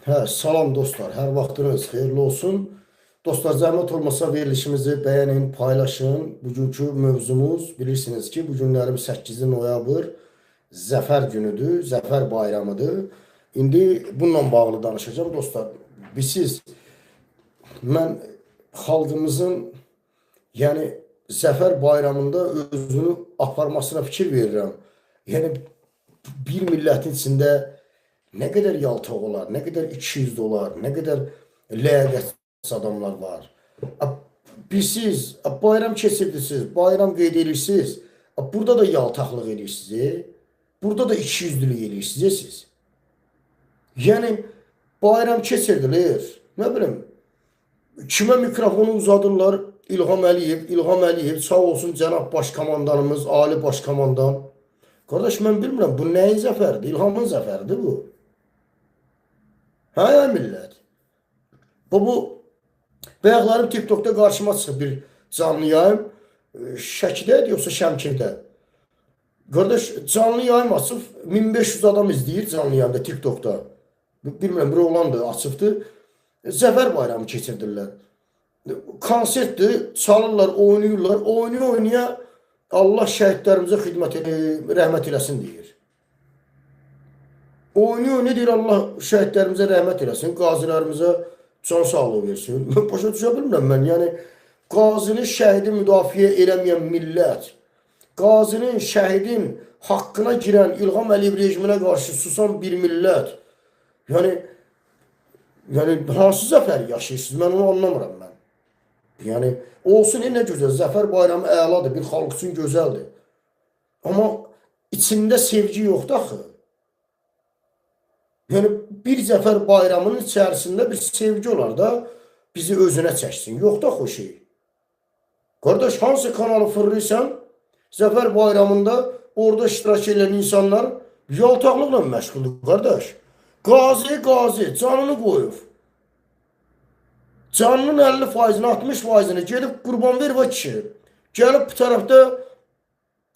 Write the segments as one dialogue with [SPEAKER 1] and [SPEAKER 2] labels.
[SPEAKER 1] Salam dostlar, hər vaxtınız xeyirli olsun. Dostlar, zəhmət olmasa verilişimizi bəyənin, paylaşın. Bugünkü mövzumuz bilirsiniz ki, bu günlərim 8 noyabr Zəfər günüdür, Zəfər bayramıdır. İndi bununla bağlı danışacağım dostlar. Siz, mən xalqımızın, yəni Zəfər bayramında özünü aparmasına fikir verirəm. Yəni bir millətin içində ne kadar yaltaq olar, ne kadar 200 dolar, ne kadar ləyaqətsiz adamlar var. Siz bayram keçirdiniz, bayram qeyd edirsiniz. Burada da yaltaqlıq edirsiniz. Burada da 200'lük edirsiniz siz. Yəni bayram keçirdilir. Ne bileyim, kime mikrofonu uzadırlar? İlham Əliyev, İlham Əliyev sağ olsun cənab başkomandanımız, ali başkomandan. Kardeş mən bilmirəm, bu nəyin zəfəridir? İlhamın zəfəridir bu. Ha ya millət. Bu bayaqlarım TikTok'ta karşıma çıxıb bir canlı yayım. Şəkidə yoxsa Şəmkirdə. Qardaş canlı yayım açıb 1500 adam izləyir canlı yayımda TikTok'ta. Bilmirəm, bir oğlandır, açıbdır. Zəfər bayramı keçirdirlər. Konsertdir, çalırlar, oynayırlar. Oynaya Allah şəhidlərimizə xidmət rəhmət eləsin deyir. Oynuyor ne deyir, Allah şəhidlərimizə rəhmət eləsin, qazilərimizə can sağlığı versin. Başa düşə bilmirəm mən. Yəni qazini, şəhidi müdafiə eləməyən millət, qazinin, şəhidin haqqına girən İlham Əliyev rejiminə qarşı susan bir millət. Yəni hansı zəfər yaşayırsınız? Mən onu anlamıram mən. Yəni olsun nə gözəl, Zəfər bayramı əladır, bir xalq üçün gözəldir. Amma içində sevgi yoxdur axı. Yəni bir Zəfər bayramının içərisində bir sevgi olar da bizi özünə çəksin. Yox da o şey. Qardaş, hansı kanalı fırlayırsan, Zəfər bayramında orada iştirak edən insanlar yaltaqlıqla məşğuldur qardaş. Qazi canını qoyub. Canının 50%'ni 60%'ni gedib qurban ver və kişi. Gəlib bu tərəfdə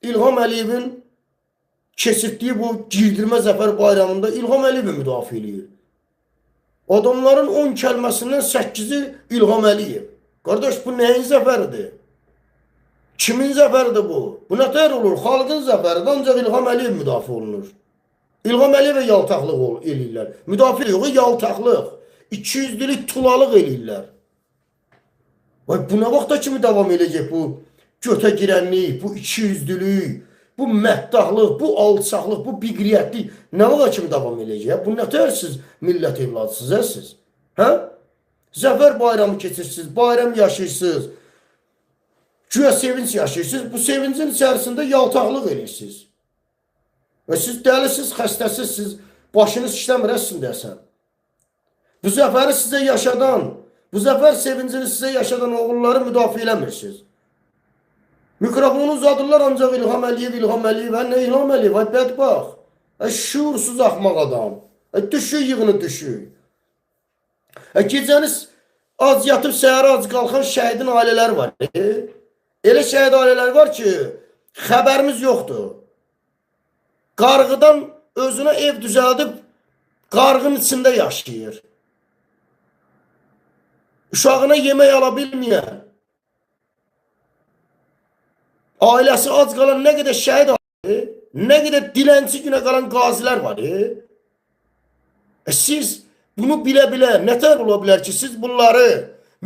[SPEAKER 1] İlham Əliyevin keçirtdiyi bu girdirmə Zəfər bayramında İlham Əliyev müdafiə edir. Adamların 10 kəlməsindən 8'i İlham Əliyev. Qardaş, bu nəyin zəfəridir? Kimin zəfəridir bu? Bu nətər olur? Xalqın zəfəridir, ancaq İlham Əliyev müdafiə olunur. İlham Əliyevə yaltaqlıq eləyirlər. Müdafiə yox, yaltaqlıq. 200'lük tulalıq eləyirlər. Bu nə vaxta kimi davam edəcək bu götə girənlik, bu 200'lük, bu məddəhlıq, bu alçaqlıq, bu biqriyyətlik nə vaxta kimi davam edəcək? Bu nətər siz millət evladsınız, siz? Zəfər bayramı keçirsiniz, bayram yaşayırsınız, güya sevinç yaşayırsınız, bu sevincin içərisində yaltaqlıq edirsiniz. Və siz dəlisiniz, xəstəsiz, siz başınız işləmir, əslində desən. Bu zəfəri sizə yaşadan, bu zəfər sevincini sizə yaşadan oğulları müdafiə eləmirsiniz. Mikrofonu uzadırlar ancaq İlham Əliyev, İlham Əliyev. Nə İlham Əliyev? Bədbax. Şuursuz axmaq adam. Düşük yığını düşük. Gecəniz az yatıb səhərə az qalxan şəhidin ailələri var. Elə şəhid ailələri var ki, xəbərimiz yoxdur. Qarğıdan özünə ev düzəldib, qarğın içində yaşayır. Uşağına yemək ala bilməyən, ailəsi az qalan nə qədər şəhid var, nə qədər dilənçi günə qalan qazilər var. Siz bunu bilə-bilə nətər ola bilər ki, siz bunları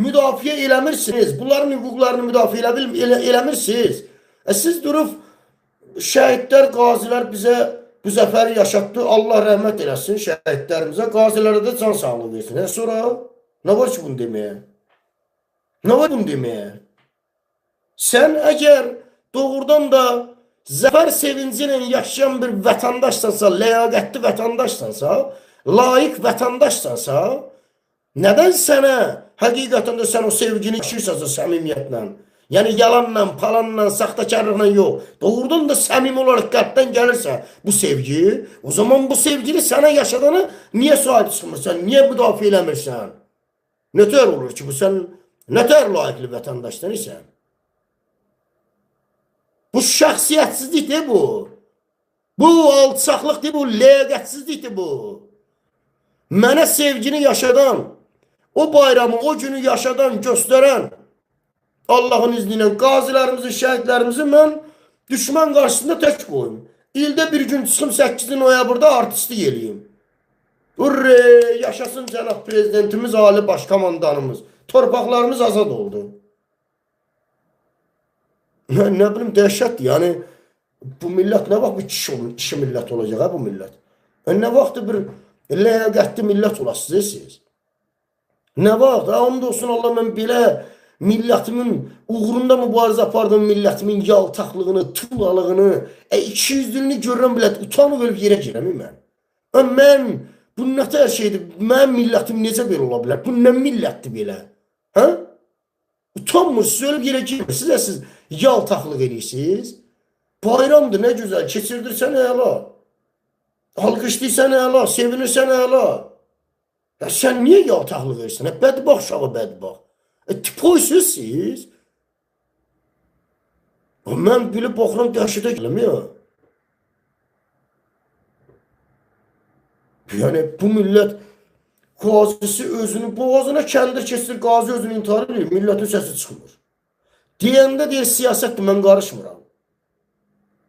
[SPEAKER 1] müdafiə eləmirsiniz, bunların hüquqlarını müdafiə eləmirsiniz. Siz durub şəhidlər, qazilər bizə bu zəfəri yaşatdı, Allah rəhmət eləsin şəhidlərimizə, qazilərə də can sağlığı versin. Sonra nə var ki bunu deməyə? Nə var bunu deməyə? Sən əgər doğrudan da zəfər sevinci ilə yaşayan bir vətəndaşsansa, ləyaqətli vətəndaşsansa, layiq vətəndaşsansa, nədən sənə həqiqətən də sən o sevgini yaşayırsansa səmimiyyətlə, yəni yalanla, palanla, saxtakarlıqla yox, doğrudan da səmimi olaraq qəlbdən gəlirsə bu sevgi, o zaman bu sevgini sənə yaşadana niyə sahib çıxmırsan, niyə müdafiə eləmirsən? Nətər olur ki, bu sən nətər layiqli vətəndaşdan isən? Bu şəxsiyyətsizlikdir bu. Bu alçaqlıqdır, bu ləyaqətsizlikdir bu. Mənə sevgini yaşadan, o bayramı, o günü yaşadan, göstərən Allah'ın izniyle qazilərimizi, şəhidlərimizi mən düşman qarşısında tək qoyum. İldə bir gün çıxım 8 noyabrda artistlik eləyim. Hurre, yaşasın cənab prezidentimiz, ali başkomandanımız. Torpaqlarımız azad oldu. Ne bilim dəhşətdir. Yani bu millət nə vaxt bir kişi millət olacaq ha bu millət? Nə vaxt bir ləyaqətli millət olasınız siz? Nə vaxt? Hamd olsun Allah, mən belə millətimin uğrunda mübarizə apardım, millətimin yaltaqlığını, tuğlalığını, 200'lüğünü görürəm bilət, utanıb ölüb yerə girəm mən. Mən, bu nə tər şeydir, mənim millətim necə belə ola bilər? Bu nə millətdir belə? Hə? Utanmırsınız, ölüb yerə girmirsiniz, siz yaltaqlıq edirsiniz. Bayramdır, nə gözəl, keçirdirsən əla. Alqışlayırsan əla, sevinirsən əla. Ya sen niye yaltaqlıq edirsən? Bədbax şağı bədbax. Tipoysuz siz. Mən bilib baxıram dəhşətə gələm ya. Yani bu millət qazisi özünü boğazına kəldə keçir, qazi özünü intihar edir, milletin səsi çıxmır. Deyəndə deyir siyasətdir, mən qarışmıram.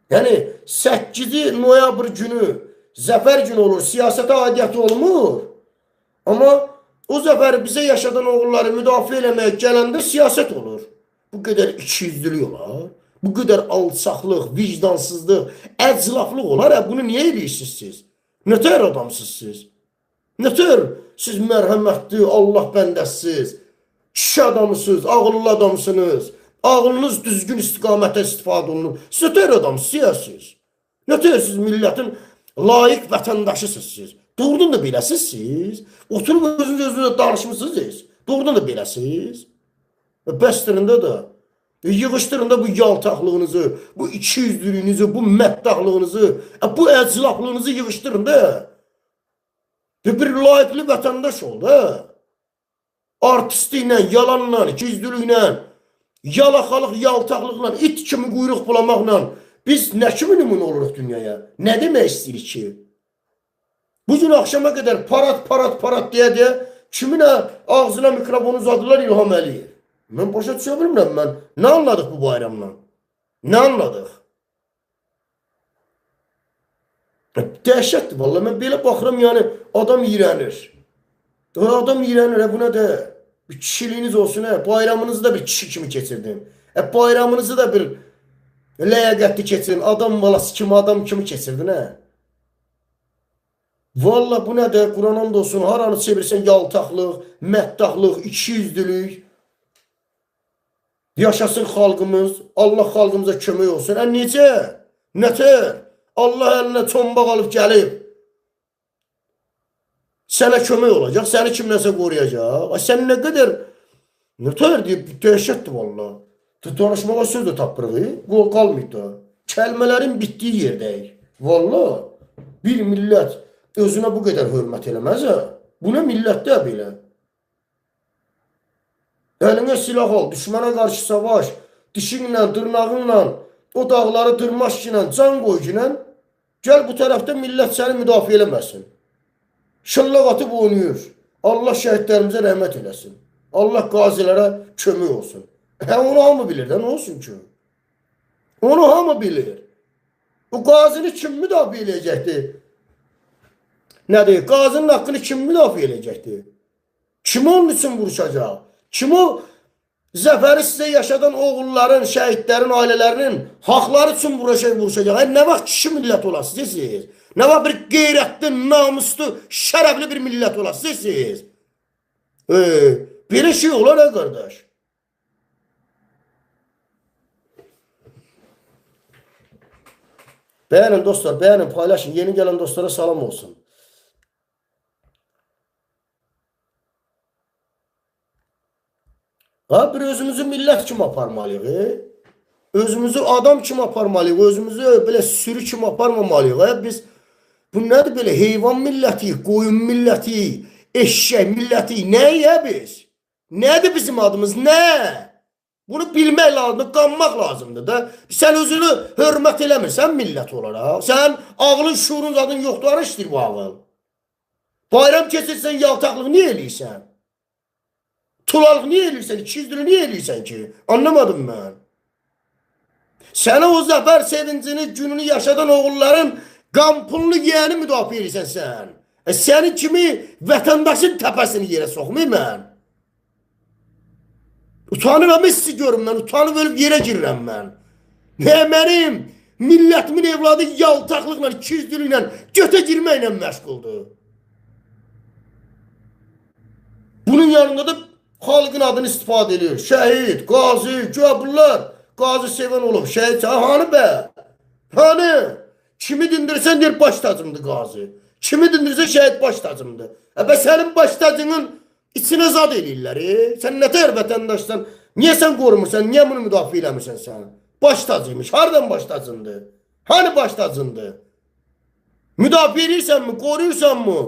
[SPEAKER 1] Yani 8 noyabr günü zəfər günü olur, siyasətə aidiyyəti olmur. Amma o zəfəri bizə yaşadan oğulları müdafiə eləməyə gələndə siyasət olur. Bu qədər ikiyüzlülük olar. Bu qədər alçaqlıq, vicdansızlıq, əclaflıq olar. Bunu niyə edirsiniz siz? Nətər adamsınız siz? Nətər siz mərhəmətli, Allah bəndəsiz, kişi adamısınız, ağıllı adamsınız. Ağlınız düzgün istiqamətə istifadə olunur. Siz nətər adamsınız siz? Nətər siz millətin layiq vətəndaşısınız siz? Doğrudan da beləsiz siz. Oturub özünüzə danışmışsınız. Doğrudan da beləsiz. Bəstirində də, yığışdırın da bu yaltaqlığınızı, bu ikiyüzlülüğünüzü, bu məddaqlığınızı, bu əclaflığınızı yığışdırın da. Bir layiqli vətəndaş ol da. Artistliklə, yalanla, ikiyüzlülüklə, yalaqalıq, yaltaqlıqla, it kimi quyruq bulamaqla biz nə kimi nümunə oluruq dünyaya? Nə demək istəyirik ki? Bugün akşama kadar parat diye kiminə ağzına mikrofonu uzadılar İlham Əliyev. Ben başa düşə bilmirəm mən. Ne anladık bu bayramdan? Ne anladık? Dəhşətdir vallahi. Mən belə baxıram yani adam iğrənir. Adam iğrənir. Bu nə də? Bir kişiliğiniz olsun. Bayramınızı da bir kişi kimi keçirdin. Bayramınızı da bir ləyaqətli keçirdin. Adam balası kimi, adam kimi keçirdin. Vallahi bu nə də? Quran and olsun. Haranı çevirsən yaltaqlıq, məddaqlıq, ikiyüzlülük. Yaşasın xalqımız. Allah xalqımıza kömək olsun. Necə? Nətər? Allah əlinə tombaq alıb gəlib. Sənə kömək olacaq. Səni kimləsə qoruyacaq. Sən nə qədər nətər deyib? Dəhşətdir vallahi. Danışmağa söz də tapırıq. Qol qalmayıb da. Kəlmələrin bitdiyi yerdəyik. Vallahi bir millət özünə bu qədər hörmət eləməz. Bu nə millətdə belə? Əlinə silah al, düşmana qarşı savaş, dişinlə, dırnağınla, o dağları dırmaş ilə, can qoy ilə, gəl bu tərəfdə millət səni müdafiə eləməsin. Şıllaq atıb oynayır. Allah şəhidlərimizə rəhmət eləsin. Allah qazilərə kömək olsun. Onu hamı bilir də, nə olsun ki? Onu hamı bilir. Bu qazini kim müdafiə eləyəcəkdir? Nədir? Qazının haqqını kim müdafiə eləyəcəkdir? Kim onun üçün vuruşacaq? Kim o zəfəri sizə yaşadan oğulların, şəhidlərin, ailələrinin haqları üçün vuruşacaq? Nə vaxt kişi millət olasınız siz? Nə vaxt bir qeyrətli, namuslu, şərəfli bir millət olasınız siz? Belə şey olar qardaş. Beğenin dostlar, beğenin, paylaşın. Yeni gelen dostlara salam olsun. Bir özümüzü millət kimi aparmalıyıq. Özümüzü adam kimi aparmalıyıq. Özümüzü belə sürü kimi aparmamalıyıq. Biz bu nədir belə heyvan milləti, qoyun milləti, eşşək milləti. Nəyə biz? Nədir bizim adımız? Nə? Bunu bilmək lazımdır, qanmaq lazımdır da. Sən özünü hörmət eləmirsən millət olaraq. Sən ağlın, şuurun, zadın yoxdur, ara işdir bu ağıl. Bayram keçirsən yaltaqlıq niyə eləyirsən? Tulalıq niyə eləyirsən? İkiyüzlülük niyə eləyirsən ki? Anlamadım mən. Sənə o zəfər sevincini, gününü yaşadan oğulların qampulunu yiyəni müdafiə edirsən sən. Səni kimi vətəndaşın təpəsini yerə soxmayım mən. Utanıram sizi görüm mən, utanıb ölüb yerə girirəm mən. Mənim millətimin evladı yaltaqlıqla, ikiyüzlülüklə, götə girməklə məşğuldur. Bunun yanında da xalqın adını istifadə edir. Şəhid, qazi, güya bunlar qazi sevən olub. Şəhid, hanı bə? Hanı? Kimi dindirsən deyir baş tacımdır qazi. Kimi dindirsən şəhid baş tacımdır. Bə sənin baş tacının içinə zad eləyirlər. Sən nə tər vətəndaşsan? Niyə sən qorumursan? Niyə bunu müdafiə eləmirsən sən? Baş tacıymış. Hardan baş tacındır? Hani baş tacındır? Müdafiə edirsən mi? Qoruyursan mı?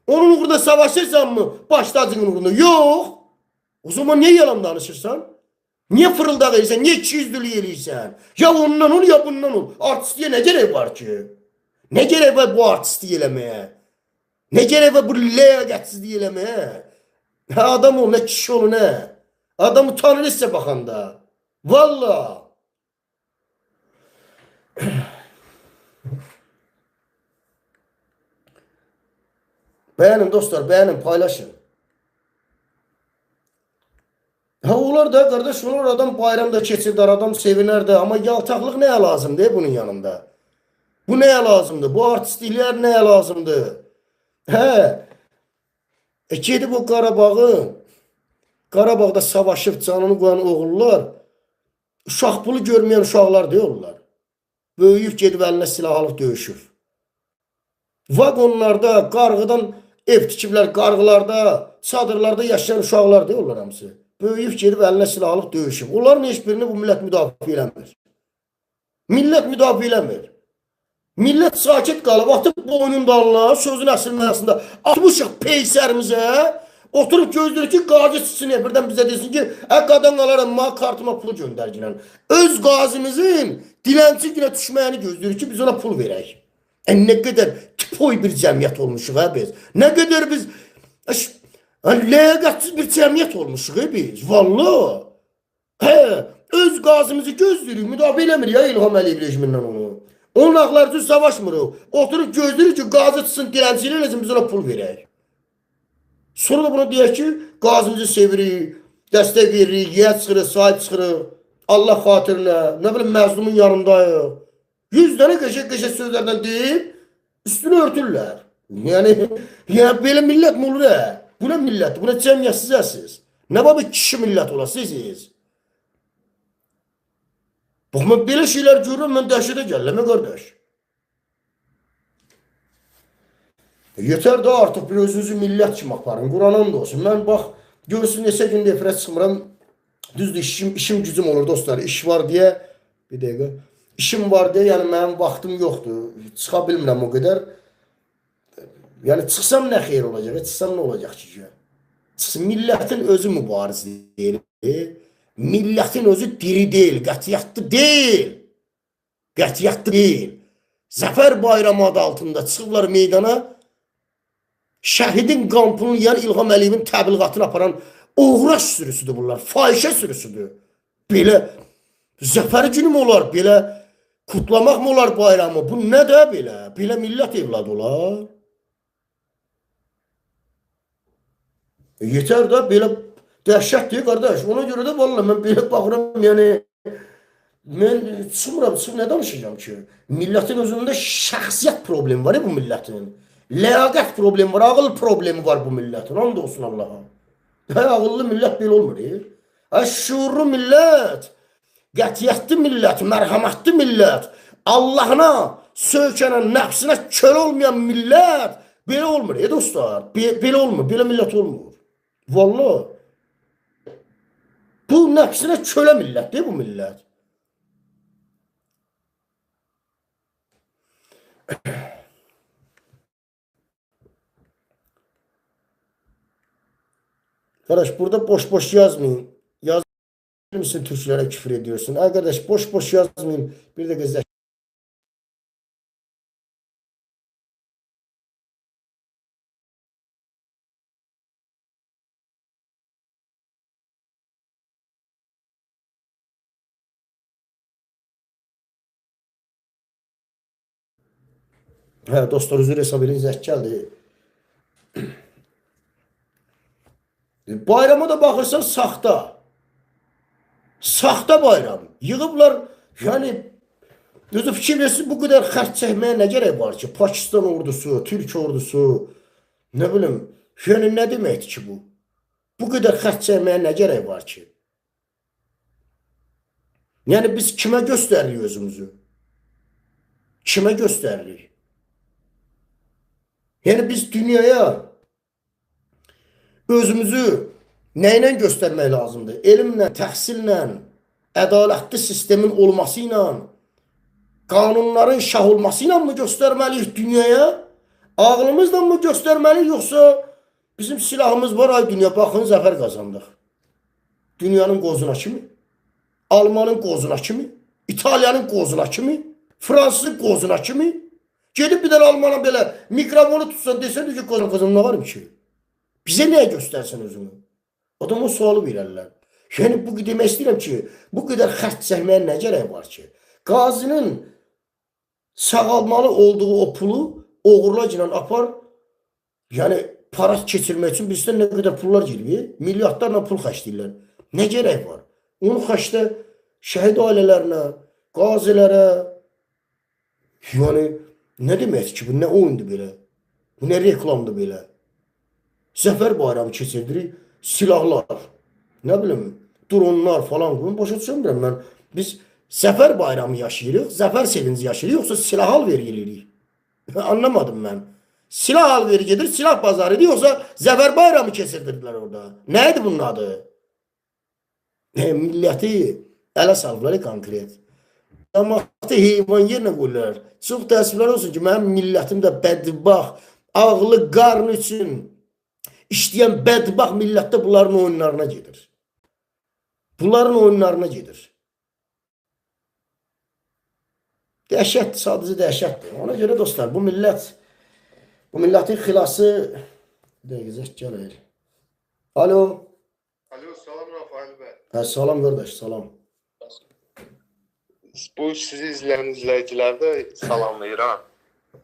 [SPEAKER 1] Onun uğrunda savaşırsan mı? Baş tacının uğrunda? Yox. O zaman niye yalan danışırsan? Niye fırıldak edirsən? Niye ikiyüzlülük eləyirsən? Ya ondan ol ya bundan ol. Artistliyə nə gerek var ki? Ne gerek var bu artistliyi eləməyə? Ne gerek var bu ləyaqətsizliyi eləməyə? Adam ol, ne kişi ol, ne? Adam utanır sizə baxanda. Valla. Beğenin dostlar, beğenin, paylaşın. Ha olar da kardeş, olur adam bayramda keçirdar, adam seviner de, ama yaltaqlıq neye lazımdır bunun yanında? Bu neye lazımdır? Bu artistlikler neye lazımdır? He. Gedib o Qarabağda savaşıb canını qoyan oğullar, uşaq pulu görməyən uşaqlar deyirlər. Böyüyüb gedib əlinə silah alıb döyüşür. Vagonlarda, qarğıdan ev tikiblər, qarğılarda, çadırlarda yaşayan uşaqlar deyirlər hamısı. Böyüyüb gedib əlinə silah alıb döyüşüb. Onların heç birini bu millət müdafiə eləmir. Millət müdafiə eləmir. Millət sakit qalıb, atıb boynun dalına, sözün əsilməsində atmışıq peysərimizə, oturup gözlür ki qazi çıxsın birdən bizə desin ki, qadan qalaram, ma kartıma pulu göndərginən. Öz qazimizin dilənçi günə düşməyəni gözlür ki, biz ona pul verək. Nə qədər tipoy bir cəmiyyət olmuşuq biz. Nə qədər biz ləyaqətsiz bir cəmiyyət olmuşuq biz. Vallahi. Öz qazimizi gözlürük, müdafiə eləmir ya İlham Əliyev rejimindən onu. Onun haqları üçün savaşmırıq. Oturup gözlürük ki, qazı çıxsın dilənçi eləsin, biz ona pul verək. Sonra da buna deyək ki, qazimizi sevirik, dəstək veririk, yiyət çıxırıq, sahib çıxırıq, Allah xatirinə, nə bilim məzlumun yanındayıq. 100 dənə qəşək sözlərdən deyib, üstünü örtürlər. Yəni belə millət mi olur? Bu nə millət? Bu nə cəmiyyətsizəsiz? Nə babı kişi millət olasınız? Bax, mən belə şeylər görürüm, mən dəhşətə gəlirəm, qardaş. Yeter de artık bir özünüzü millət kimi aparın. Quranın da olsun. Mən bax, görürsün neçə gün nefrət çıxmıram. Düzdür, işim gücüm olur dostlar. İş var deyə, bir dəqiqə. İşim var deyə, yəni mənim vaxtım yoxdur. Çıxa bilmirəm o qədər. Yəni çıxsam nə xeyir olacaq? Çıxsam nə olacaq ki? Çıxsın, millətin özü mübariz deyil. Millətin özü diri deyil, qətiyyatlı deyil. Qətiyyatlı deyil. Zəfər bayramı adı altında çıxıblar meydana. Şəhidin qampını yiyən İlham Əliyevin təbliğatını aparan uğraş sürüsüdür bunlar. Fahişə sürüsüdür. Belə zəfər günü mü olar? Belə kutlamaq mı olar bayramı? Bu nə də belə? Belə millət evladı olar. Yeter də belə dəhşətdir qardaş. Ona görə də vallahi mən belə baxıram, yəni mən çıxmıram, nə danışacağım ki? Millətin özündə şəxsiyyət problemi var ya bu millətin. Ləyaqət problemi var, ağıl problemi var bu millətin. And olsun Allaha. Ağıllı millət belə olmur. Şuurlu millət, qətiyyətli millət, mərhəmətli millət, Allahına söykənən, nəfsinə kölə olmayan millət belə olmur. Dostlar, belə olmur, belə millət olmur. Vallahi. Bu nəfsinə kölə millətdir bu millət. Arkadaş burada boş yazmayın. Yazır mısın Türklere küfür ediyorsun? Arkadaş boş yazmayın. Bir de gözler. Hə, dostlar, üzr hesab edin, zəng gəldi. Bayrama da baxırsan saxta. Saxta bayram. Yığıblar, yəni özü fikir versin, bu qədər xərc çəkməyə nə gərək var ki? Pakistan ordusu, Türk ordusu, nə bilim, yəni nə deməkdir ki bu? Bu qədər xərc çəkməyə nə gərək var ki? Yəni biz kimə göstəririk özümüzü? Kimə göstəririk? Yəni biz dünyaya özümüzü nə ilə göstərmək lazımdır? Elmlə, təhsillə, ədalətli sistemin olması ilə, qanunların şah olması ilə mı göstərməliyik dünyaya? Ağlımızla mı göstərməliyik, yoxsa bizim silahımız var, ay dünya, baxın, zəfər qazandıq. Dünyanın qozuna kimi, Almanın qozuna kimi, İtaliyanın qozuna kimi, Fransızın qozuna kimi, gedib bir dənə Almana belə mikrofonu tutsan, desən ki, qozuna qozuna nə varım ki? Bizə nəyə göstərsin özünü? Adam o sualı verərlər. Yəni, bu demək istəyirəm ki, bu qədər xərc çəkməyə nə gərək var ki? Qazinin sağalmalı olduğu o pulu oğurlacla apar, yəni parat keçirmək üçün bizdən nə qədər pullar giriyor, milyardlarla pul xərcləyirlər. Nə gərək var? Onu xərclə şəhid ailələrinə, qazilərə, yəni nə deməkdir ki, bu nə oyundur belə? Bu nə reklamdır belə? Zəfər bayramı keçirdirik, silahlar, nə bilim, dronlar falan, bunu başa düşürəm mən. Biz zəfər bayramı yaşayırıq, zəfər sevinci yaşayırıq, yoxsa silah al veri gelirik? Anlamadım mən. Silah al veri gedir, silah bazarı idi, yoxsa zəfər bayramı keçirdirdilər orada. Nə idi bunun adı? Milləti ələ saldılar konkret. Cəmaatı heyvan yerinə qoyurlar. Çox təəssüflər olsun ki, mənim millətim də bədbax, ağlı qarn üçün işləyən bədbax millətdə bunların oyunlarına gedir. Bunların oyunlarına gedir. Dəhşətdir, sadəcə dəhşətdir. Ona görə dostlar, bu millətin xilası... Bir dəqiqə, zəng gəlir. Alo.
[SPEAKER 2] Alo, salam Rafael bəy.
[SPEAKER 1] Hə, salam qardaş, salam.
[SPEAKER 2] Bu sizi izləyən izləyicilər də salamlayıram.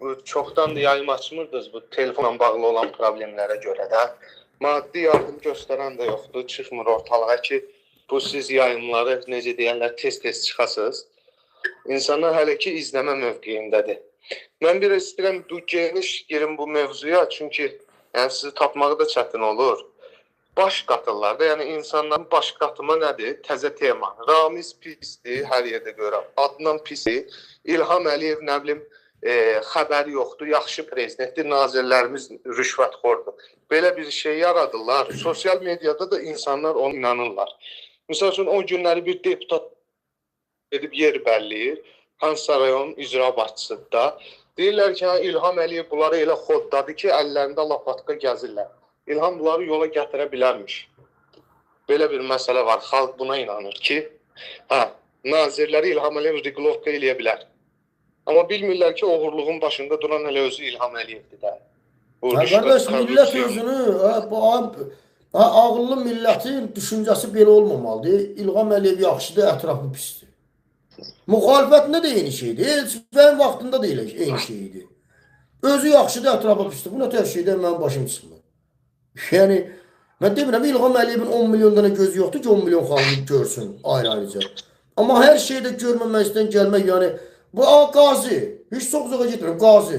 [SPEAKER 2] Bu çoxdandır yayım açmırdınız bu telefonla bağlı olan problemlərə görə də. Maddi yardım göstərən də yoxdur, çıxmır ortalığa ki, bu siz yayımları, necə deyərlər, tez-tez çıxasınız. İnsanlar hələ ki izləmə mövqeyindədir. Mən bir istəyirəm, geniş girim bu mövzuya, çünki yəni, sizi tapmağı da çətin olur. Baş qatırlar da, yəni insanların baş qatıma nədir? Təzə tema. Ramiz pisdir, hər yerdə görəm. Adnan pisdir. İlham Əliyev, nə bilim, xəbəri yoxdur, yaxşı prezidentdir, nazirlərimiz rüşvətxordur. Belə bir şey yaradırlar. Sosial medyada da insanlar ona inanırlar. Misal üçün, o günləri bir deputat edib yer bəlləyir, hansısa rayon icra başçısıdır da. Deyirlər ki, İlham Əliyev bunları elə xoddadır ki, əllərində lapatka gəzirlər. İlham bunları yola gətirə bilərmiş. Belə bir məsələ var. Xalq buna inanır ki, nazirləri İlham Əliyev riqlovka eləyə bilər. Amma bilmirlər ki, oğurluğun başında duran elə özü İlham Əliyevdir də.
[SPEAKER 1] Qardaş, millət özünü, ağıllı millətin düşüncəsi belə olmamalıdır. İlham Əliyev yaxşıdır, ətrafı pisdir. Müxalifətində də eyni şeydir. Elçilərin vaxtında da eyni şeydir. Özü yaxşıdır, ətrafı pisdir. Buna tər şeydən mənim başım çıxmır. Yəni, mən demirəm, İlham Əliyevin 10 milyon dənə gözü yoxdur ki, 10 milyon xalqı görsün ayrı-ayrıca. Amma hər şeydə görməməkdən gəlmək, yəni, bu qazi, heç çox uzağa getirəm, qazi.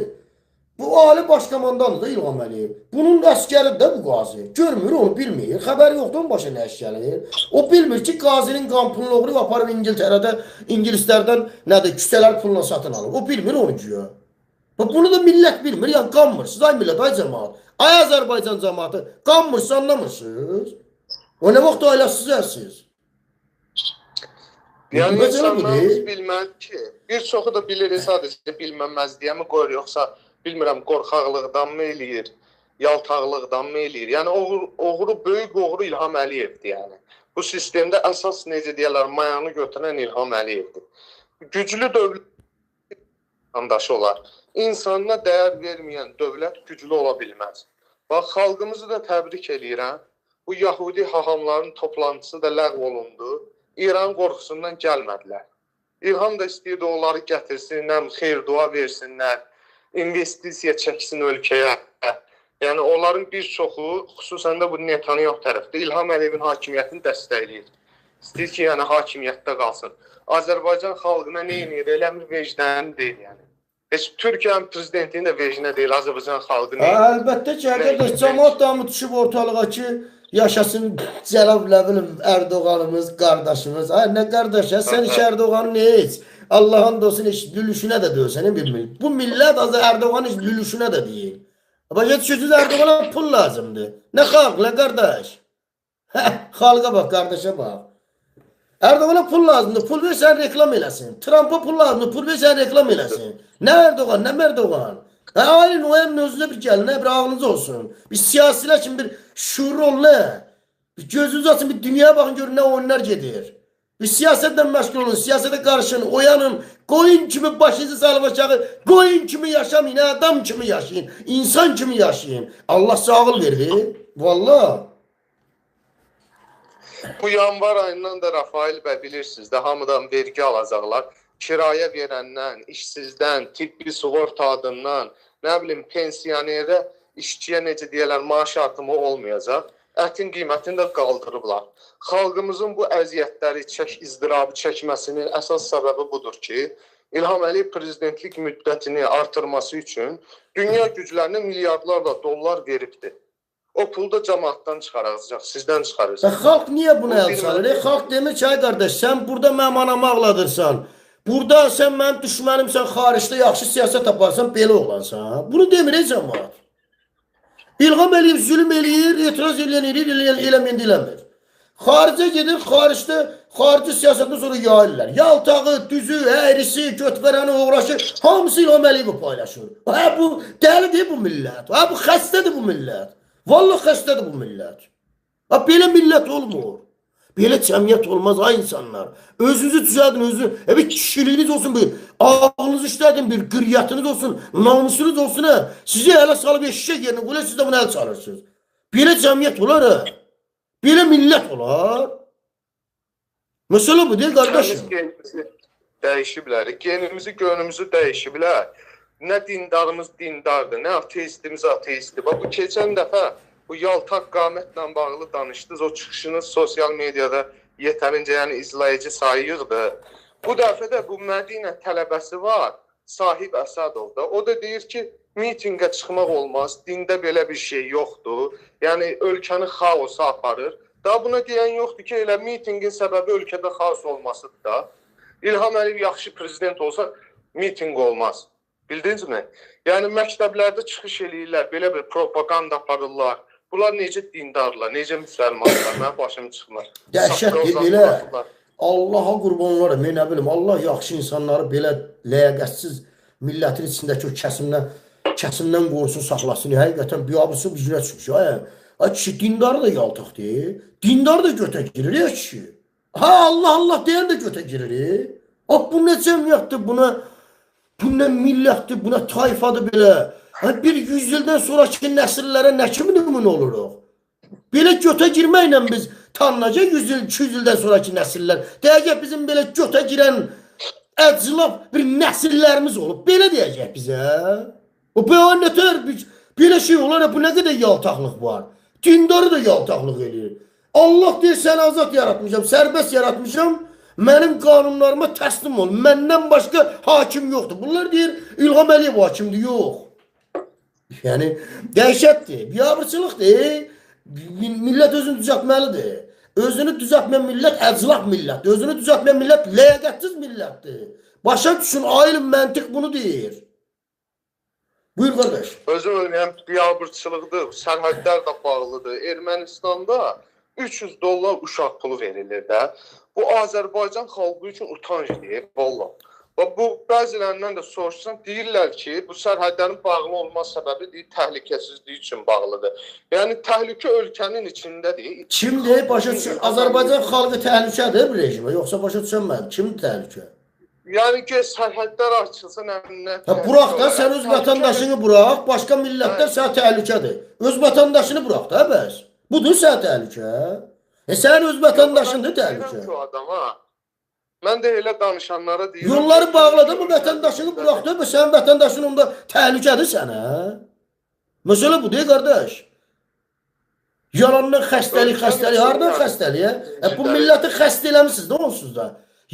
[SPEAKER 1] Bu ali başkomandandır da İlham Əliyev. Bunun əskəridir də bu qazi. Görmür, onu bilmir. Xəbəri yoxdur, onun başına nə iş gəlir. O bilmir ki, qazinin qampını oğruyub aparıb İngiltərədə, İngilislərdən nədir, küçələr puluna satın alır. O bilmir onu güya. Bunu da millət bilmir, yəni qanmırsınız, ay millət, ay cəmaat. Ay Azərbaycan cəmaatı, qanmırsınız, anlamırsınız. O nə vaxt ailəsizsiniz?
[SPEAKER 2] Yəni, insanlarımız bilməli ki, bir çoxu da bilir, sadəcə bilməməzliyəmi qoyur, yoxsa bilmirəm, qorxaqlıqdan mı eləyir, yaltaqlıqdan mı eləyir? Yəni, oğru, böyük oğru İlham Əliyevdir, yəni. Bu sistemdə əsas, necə deyərlər, mayanı götürən İlham Əliyevdir. Güclü dövlət yandaşı olar. İnsanına dəyər verməyən dövlət güclü ola bilməz. Bax, xalqımızı da təbrik edirəm. Bu Yahudi hahamların toplantısı da ləğv olundu. İran qorxusundan gəlmədilər. İlham da istəyirdi onları gətirsin, xeyir dua versinlər. investisiya çəksin ölkəyə. Yəni onların bir çoxu, xüsusən də bu Netanyahu tərəfdə İlham Əliyevin hakimiyyətini dəstəkləyir. İstəyir ki, yəni hakimiyyətdə qalsın. Azərbaycan xalqına nə edir? Elə bir vecdanı deyil yəni. Heç Türkiyənin prezidentinin də vecnə deyil Azərbaycan xalqı nə edir?
[SPEAKER 1] Əlbəttə ki, qardaş, cəmaət damı düşüb ortalığa ki, yaşasın Cənab Erdoğanımız, qardaşımız. Ay nə qardaş ya, sən hiç Erdoğan'ın heç. Allah'ın olsun heç lülüşünə də dövsənin bir millet. Bu millet Erdoğan'ın heç lülüşünə də deyil. Başa düşürsünüz, Erdoğan'a pul lazımdır. Ne xalq, ne kardeş? Xalqa bak, kardeşe bak. Erdoğan'a pul lazımdır. Pul versən reklam eləsin. Trump'a pul lazımdır. Pul versən reklam eləsin. Ne Erdoğan, ne Merdoğan? Aynen o hem özüne bir gelin, bir ağınız olsun. Bir siyasiler için bir şuur ol ne? Bir gözünüz açın, bir dünyaya bakın görün ne oyunlar gedir. Bir siyasetten meşgul olun, siyasete karışın, oyanın, koyun kimi başınızı salıp aşağı, koyun kimi yaşamayın, adam kimi yaşayın, insan kimi yaşayın. Allah sağlık verdi. Vallahi.
[SPEAKER 2] Bu yanvar ayından da Rafael bəy bilirsiniz də hamıdan vergi alacaqlar. Kiraya verəndən, işsizdən, tibbi sığorta adından, nə bilim pensiyonerə, işçiyə necə deyirlər, maaş artımı olmayacaq. Ətin qiymətini də qaldırıblar. Xalqımızın bu əziyyətləri, izdirabı çəkməsinin əsas səbəbi budur ki, İlham Əliyev prezidentlik müddətini artırması üçün dünya güclərinə milyardlarla dollar veribdir. O pulu da cemaattan çıxaracaq, sizdən çıxaracaq.
[SPEAKER 1] Xalq niye buna el salır? Xalq demir ki, ay qardaş, sən burada mənim anamı ağladırsan. Burada sən mənim düşmənimsən, xaricdə yaxşı siyasət aparsan, belə oğlansan. Bunu demir cemaat. İlham Əliyev zülüm eləyir, etiraz eləyir, eləməyən eləmir. Xaricə gedir, xarici siyasətdən sonra yayırlar. Yaltağı, düzü, əyrisi, götvərəni, uğraşı, hamısı İlham Əliyevi paylaşır. Bu dəlidir bu millət. Bu xəstədir bu millət. Vallahi xəstədir bu millət. Belə millət olmur. Belə cəmiyyət olmaz ay insanlar. Özünüzü düzəldin, özünüzü. Bir kişiliğiniz olsun, bir ağlınızı işlədin, bir qıryatınız olsun, namusunuz olsun. Sizi ələ salıb eşşək yerinə qoyur, siz də bunu əl salırsınız. Belə cəmiyyət olar. Belə millət olar. Məsələ bu deyil, qardaşım.
[SPEAKER 2] Genimizi dəyişiblər, genimizi, gönlümüzü dəyişiblər. Nə dindarımız dindardır, nə ateistimiz ateistdir. Bu keçən dəfə bu yaltaq qamətlə bağlı danışdınız, o çıxışınız sosial mediada yetərincə yəni izləyici sayırdı. Bu dəfə də bu Mədinə tələbəsi var, Sahib Əsədov da. O da deyir ki, mitingə çıxmaq olmaz, dində belə bir şey yoxdur. Yəni ölkəni xaosa aparır. Daha buna deyən yoxdur ki, elə mitingin səbəbi ölkədə xaos olmasıdır da. İlham Əliyev yaxşı prezident olsa miting olmaz. Bildiniz mi? Yəni məktəblərdə çıxış eləyirlər, belə bir propaganda aparırlar. Bunlar necə dindarlar, necə müsəlmanlar, mən başım çıxmır.
[SPEAKER 1] Dəhşətdir belə. Allaha qurban olarım, mən nə bilim, Allah yaxşı insanları belə ləyaqətsiz millətin içindəki o kəsimdən qorusun, saxlasın. Həqiqətən biabısı bir günə çıxmış. Ay kişi, dindarı da yaltaqdır. Dindarı da götə girir ya kişi. Allah Allah deyən də götə girir. Bu nə cəmiyyətdir, bu nə millətdir, bu nə tayfadır belə. Bir 100 ildən sonraki nəsillərə nə kimi nümunə oluruq? Belə götə girməklə biz tanınacaq 100 il, 200 ildən sonraki nəsillər. Deyəcək bizim belə götə girən əclaf bir nəsillərimiz olub. Belə deyəcək bizə. Belə şey olar, bu nə qədər yaltaqlıq var. Dindarı da yaltaqlıq eləyir. Allah deyir, səni azad yaratmışam, sərbəst yaratmışam. Mənim qanunlarıma təslim ol. Məndən başqa hakim yoxdur. Bunlar deyir, İlham Əliyev hakimdir, yox. Yəni, dəhşətdir, biabırçılıqdır. Millət özünü düzəltməlidir. Özünü düzəltməyən millət əclaf millətdir. Özünü düzəltməyən millət ləyaqətsiz millətdir. Başa düşün, alim məntiq bunu deyir. Buyur qardaş.
[SPEAKER 2] Özü ölməyən biabırçılıqdır, sərhədlər də bağlıdır. Ermənistanda 300 dollar uşaq pulu verilir də. Bu Azərbaycan xalqı üçün utanc deyir, vallahi. Bu bəzilərindən də soruşsan, deyirlər ki, bu sərhədlərin bağlı olma səbəbi deyir, təhlükəsizliyi üçün bağlıdır. Yəni, təhlükə ölkənin içindədir.
[SPEAKER 1] Kim deyir, başa düşün, Azərbaycan xalqı təhlükədir bu rejimə, yoxsa başa düşənmədim, kimdir təhlükə?
[SPEAKER 2] Yəni ki, sərhədlər açılsa, nə
[SPEAKER 1] Burax da, sən öz vətəndaşını burax, başqa millətlər sənə təhlükədir. Öz vətəndaşını burax da, bəs. Budur sənə təhlükə. Sən öz vətəndaşındır təhlükə.
[SPEAKER 2] Mən də elə danışanlara deyirəm.
[SPEAKER 1] Yolları bağladı mı vətəndaşını buraxdı mı? Sən vətəndaşın onda təhlükədir sənə. Məsələ bu deyil qardaş. Yalandan xəstəlik, hardan xəstəliyə? Bu milləti xəstə eləmişsiniz, nə onsuz da?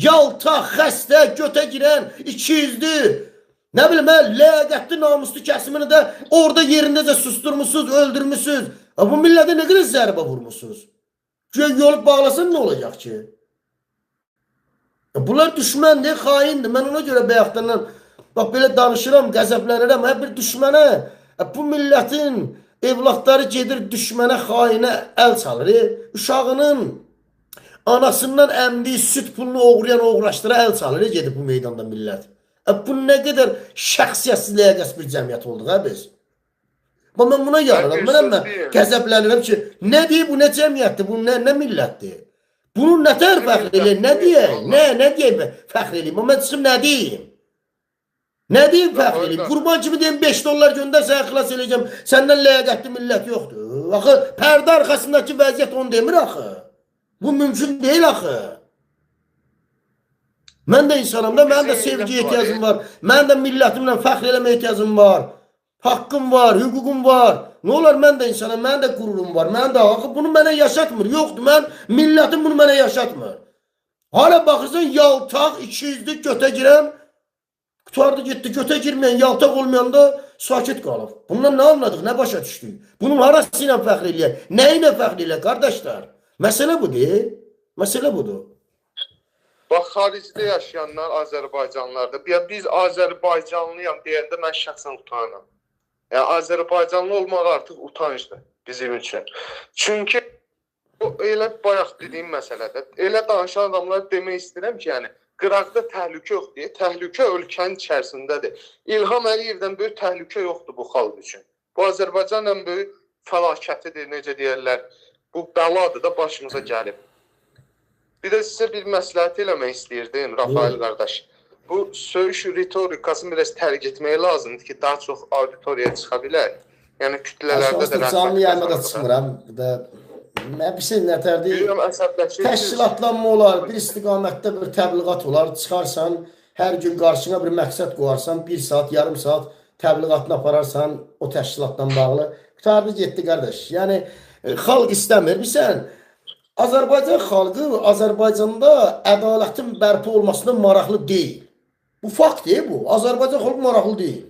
[SPEAKER 1] Yaltaq, xəstə, götə girən, ikiyüzlü, nə bilim, ləyaqətli, namuslu kəsimini də orada yerindəcə susturmuşsunuz, öldürmüşsünüz. Bu millətə nə qədər zərbə vurmuşsunuz? Yolu bağlasan nə olacaq ki? Bunlar düşməndir, xaindir. Mən ona görə bayaqdan bax belə danışıram, qəzəblənirəm. Bir düşmənə, bu millətin evlatları gedir düşmənə, xainə əl çalır. Uşağının anasından əmdiyi süt pulunu oğrayan, oğraşdıra əl çalır. Gedib bu meydanda millət. Bu nə qədər şəxsiyyətsiz, ləyaqətsiz bir cəmiyyət olduq biz. Mən buna yanıram. Mən qəzəblənirəm ki, nə deyib bu, nə cəmiyyətdir, bu nə millətdir? Bunu nə tər fəxr eləyim, nə deyək? Nə deyək fəxr eləyim? Mən çıxım nə deyim? Nə deyim fəxr eləyim? Qurban kimi deyim 5 dollar göndər, sənə xilas eləyəcəm. Səndən ləyaqətli millət yoxdur. Axı, pərdə arxasındakı vəziyyət onu demir axı. Bu mümkün deyil axı. Mən də insanım da, mənim də sevgiyə ehtiyacım var. Mənim də millətimlə fəxr eləmə ehtiyacım var. Haqqım var, hüququm var. Nə olar, mən də insanım, mənim də qururum var. Mənim də haqqı bunu mənə yaşatmır. Yoxdur, millətim bunu mənə yaşatmır. Hala baxırsan, yaltaq, ikiyüzlü, götə girən, qutardı getdi, götə girməyən, yaltaq olmayanda sakit qalıb. Bundan nə anladıq, nə başa düşdük? Bunun harası ilə fəxr eləyək? Nə ilə fəxr eləyək, qardaşlar? Məsələ budur. Məsələ budur.
[SPEAKER 2] Bax, xaricdə yaşayanlar Azərbaycanlılardır. Biz Azərbaycanlıyam deyəndə mən şəxsən utanıram. Yəni, Azərbaycanlı olmaq artıq utancdır bizim üçün. Çünki o elə bayaq dediyim məsələdə, elə danışan adamlar demək istəyirəm ki, yəni, qıraqda təhlükə yox deyə, təhlükə ölkənin içərisindədir. İlham Əliyevdən böyük təhlükə yoxdur bu xalq üçün. Bu Azərbaycan ən böyük fəlakətidir, necə deyərlər, bu bəladır da başımıza gəlib. Bir də sizə bir məsləhət eləmək istəyirdim, Rafael qardaş. Bu söyüş ritorikasını biraz tərk etmək lazımdır ki, daha çox auditoriyaya çıxa bilər. Yəni kütlələrdə də
[SPEAKER 1] canlı yayımda çıxmıram. Bir şey nətərdir? Təşkilatlanma olar, bir istiqamətdə bir təbliğat olar. Çıxarsan, hər gün qarşına bir məqsəd qoyarsan, 1 saat, yarım saat təbliğatını apararsan o təşkilatla bağlı. Qutardı getdi qardaş. Yəni, xalq istəmir. Bilsən, Azərbaycan xalqı Azərbaycanda ədalətin bərpa olmasına maraqlı deyil. Bu faktdir bu. Azərbaycan xalqı maraqlı deyil.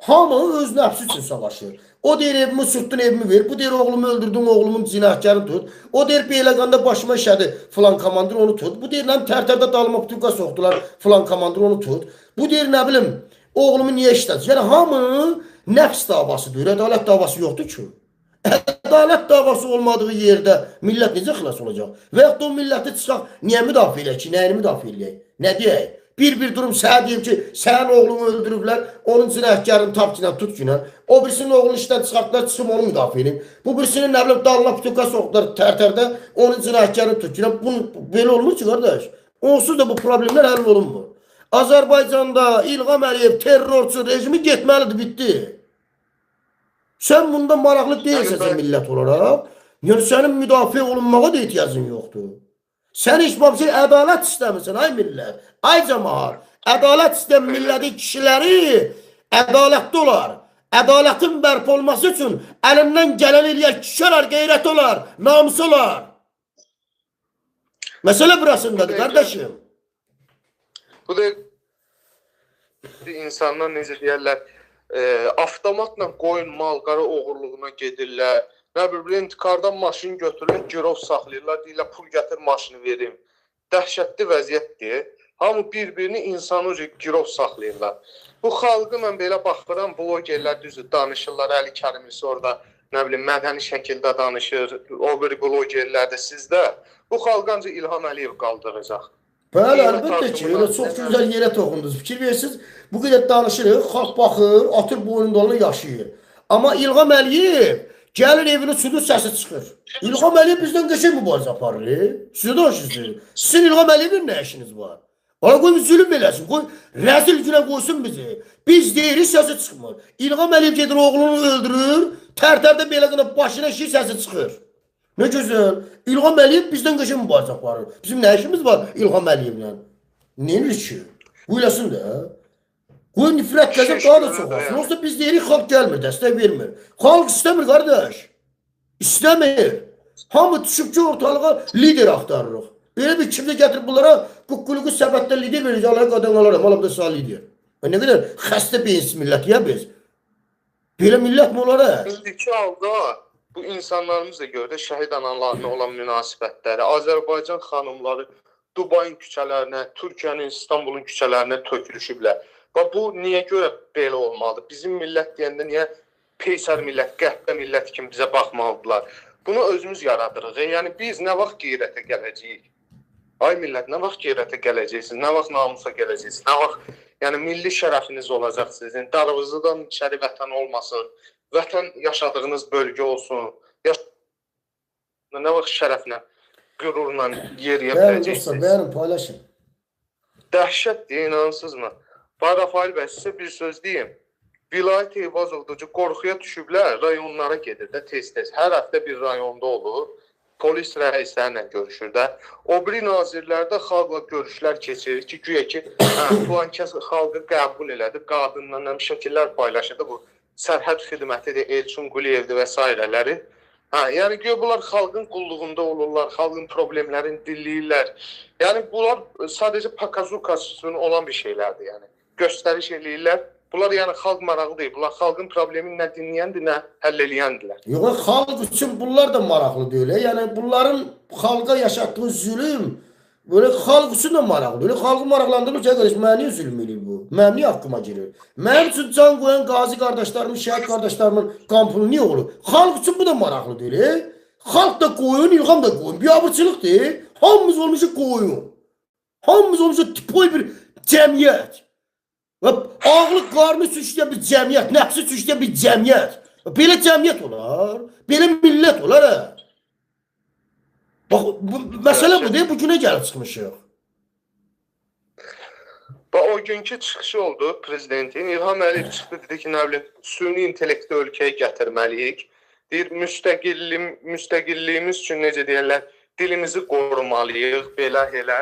[SPEAKER 1] Hamı öz nəfsi üçün savaşır. O deyir evimi sürtdün, evimi ver. Bu deyir oğlumu öldürdün, oğlumun cinayətkarını tut. O deyir Beyləqanda başıma işədi, filan komandir onu tut. Bu deyir tərtərdə dalıma putuqa soxdular, filan komandir onu tut. Bu deyir nə bilim, oğlumu niyə işlədi? Yəni hamı nəfs davasıdır, ədalət davası yoxdur ki. Ədalət davası olmadığı yerdə millət necə xilas olacaq? Və yaxud da o milləti çıxaq, niyə müdafiə eləyək ki, nəyini müdafiə eləyək? Nə deyək? Bir durum sənə deyim ki, sənin oğlunu öldürüblər, onun cinayətkarını tap ki, tut ki, o birisinin oğlunu işdən çıxartdılar, çıxım onu müdafiə edin. Bu birisinin nə bilim dalına putuqa soxdular tərtərdə, onun cinayətkarını tut ki, belə olmur ki, qardaş. Onsuz da bu problemlər həll olunmur. Azərbaycanda İlham Əliyev terrorçu rejimi getməlidir, bitdi. Sən bunda maraqlı deyilsən millət olaraq, yəni sənin müdafiə olunmağa da ehtiyacın yoxdur. Sən heç bir şey ədalət istəmirsən, ay millət, ay cəmaat. Ədalət istəyən millətin kişiləri ədalətli olar. Ədalətin bərpa olması üçün əlindən gələn eləyər, kişilər, qeyrət olar, namus olar. Məsələ burasındadır, qardaşım.
[SPEAKER 2] Bu da insanlar necə deyərlər, avtomatla qoyun, malqara oğurluğuna gedirlər. Nə bir intikardan maşın götürürlər, girov saxlayırlar, deyirlər, pul gətir, maşını verim. Dəhşətli vəziyyətdir. Hamı bir-birini insanı girov saxlayırlar. Bu xalqı mən belə baxıram, blogerlər düzdür, danışırlar, Əli Kərimlisi orada, nə bilim, mədəni şəkildə danışır, o bir blogerlər də sizdə. Bu xalqı ancaq İlham Əliyev qaldıracaq.
[SPEAKER 1] Bəli, əlbəttə ki, elə çox gözəl yerə toxundunuz. Fikir verirsiniz, bu qədər danışırıq, xalq baxır, atır boynunda onu yaşayır. Amma İlham Əliyev gəlir evini sudur, səsi çıxır. İlham Əliyev bizdən qəşəng mübarizə aparır. Sizə danışırsınız. Sizin İlham Əliyevin nə işiniz var? Ona qoy bir zülüm eləsin, qoy rəzil günə qoysun bizi. Biz deyirik, səsi çıxmır. İlham Əliyev gedir, oğlunu öldürür, tərtərdə Beyləqanda başına işi səsi çıxır. Nə gözəl. İlham Əliyev bizdən qəşəng mübarizə aparır. Bizim nə işimiz var İlham Əliyevlə? Neyin ki? Buylasın da. Qoy nifrət qəzəb
[SPEAKER 2] Şeş
[SPEAKER 1] daha da
[SPEAKER 2] görür
[SPEAKER 1] çox
[SPEAKER 2] də
[SPEAKER 1] olsun.
[SPEAKER 2] yəni.
[SPEAKER 1] Yoksa biz deyirik xalq gəlmir, dəstək vermir. Xalq istəmir qardaş. İstəmir. Hamı düşüb ki ortalığa lider axtarırıq. Belə bir kimdə gətirib bunlara quqquluqu səbətdə lider verir. Alaya qadan alaram, alam da sağ lider. Nə qədər xəstə beyinsiz millət ya biz. Belə millət mi olar?
[SPEAKER 2] İndiki halda bu insanlarımız da görə şəhid analarına olan münasibətləri, Azərbaycan xanımları Dubayın küçələrinə, Türkiyənin, İstanbulun küçələrinə tökülüşüblər. Və bu niyə görə belə olmalıdır? Bizim millət deyəndə niyə peysər millət, qəhvə millət kimi bizə baxmalıdırlar? Bunu özümüz yaradırıq. Yəni biz nə vaxt qeyrətə gələcəyik? Ay millət, nə vaxt qeyrətə gələcəksiniz? Nə vaxt namusa gələcəksiniz? Nə vaxt yəni milli şərəfiniz olacaq sizin? Darvızıdan içəri vətən olmasın. Vətən yaşadığınız bölgə olsun. Nə vaxt şərəflə, qürurla yeriyə
[SPEAKER 1] Bəyan dostlar,
[SPEAKER 2] biləcəksiniz?
[SPEAKER 1] bəyanın paylaşın.
[SPEAKER 2] Dəhşətdir, inansızmı? Rafael bəy, sizə bir söz deyim. Vilayət Eyvazovda qorxuya düşüblər, rayonlara gedir də tez-tez. Hər həftə bir rayonda olur. Polis rəislərlə görüşür də. O biri nazirlərdə xalqla görüşlər keçirir ki, güya ki, filan kəs xalqı qəbul elədi, qadınla şəkillər paylaşırdı. Bu sərhəd xidmətidir, Elçin Quliyevdir və s. Yəni güya bunlar xalqın qulluğunda olurlar, xalqın problemlərini dinləyirlər. Yəni bunlar sadəcə pakazukasının olan bir şeylərdir, yəni. Göstəriş eləyirlər. Bunlar yəni xalq maraqlı deyil. Bunlar xalqın problemini nə dinləyəndir, nə həll eləyəndirlər.
[SPEAKER 1] Yox, xalq üçün bunlar da maraqlı deyil. Yəni bunların xalqa yaşatdığı zülüm böyle xalq üçün də maraqlı deyil. Xalqı maraqlandırır ki, qardaş, mənə niyə zülm eləyir bu? Mənim niyə haqqıma girir? Mənim üçün can qoyan qazi qardaşlarımın, şəhid qardaşlarımın qampını niyə olur? Xalq üçün bu da maraqlı deyil. Xalq da qoyun, İlham da qoyun. Biabırçılıqdır. Hamımız olmuşuq qoyun. Hamımız olmuşuq tipoy bir cəmiyyət. Və ağlı qarnı süçləyən bir cəmiyyət, nəfsi süçləyən bir cəmiyyət. Belə cəmiyyət olar, belə millət olar. Bax, məsələ bu deyil, bu günə gəlib çıxmışıq.
[SPEAKER 2] Və o günkü çıxışı oldu prezidentin. İlham Əliyev çıxdı, dedi ki, nə bilim, süni intellekti ölkəyə gətirməliyik. Deyir, müstəqilliyimiz üçün necə deyirlər, dilimizi qorumalıyıq, belə elə.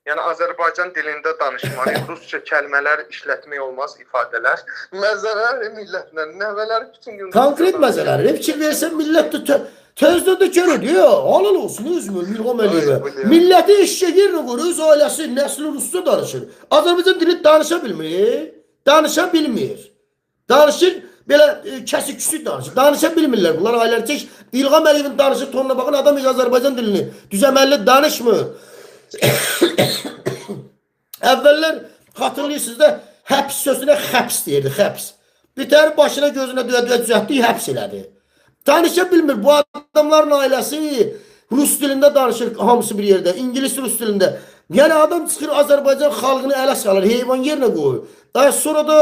[SPEAKER 2] Yəni Azərbaycan dilində danışmalıyıq, rusca kəlmələr işlətmək olmaz, ifadələr. Məzələr millətlə, nəvələr bütün gün...
[SPEAKER 1] Konkret məzələri, fikir versən millət də tezdə də görür, halal olsun, özümür, İlham Əliyevə. Milləti eşşək yerinə qoyur, öz ailəsi, nəsli rusca danışır. Azərbaycan dili danışa bilmir, danışa bilmir. Danışır, belə kəsik-küsük danışır, danışa bilmirlər. Bunlar ailələr çək, İlham Əliyevin danışır tonuna baxın, adam heç Azərbaycan dilini düzəməlli danışmır. Əvvəllər xatırlayırsınız da həbs sözünə xəbs deyirdi, xəbs. Bitər başına gözünə düyə-düyə düzəltdiyi həbs elədi. Danışa bilmir, bu adamların ailəsi rus dilində danışır hamısı bir yerdə, İngilis rus dilində. Yəni adam çıxır Azərbaycan xalqını ələ salır, heyvan yerinə qoyur. Sonra da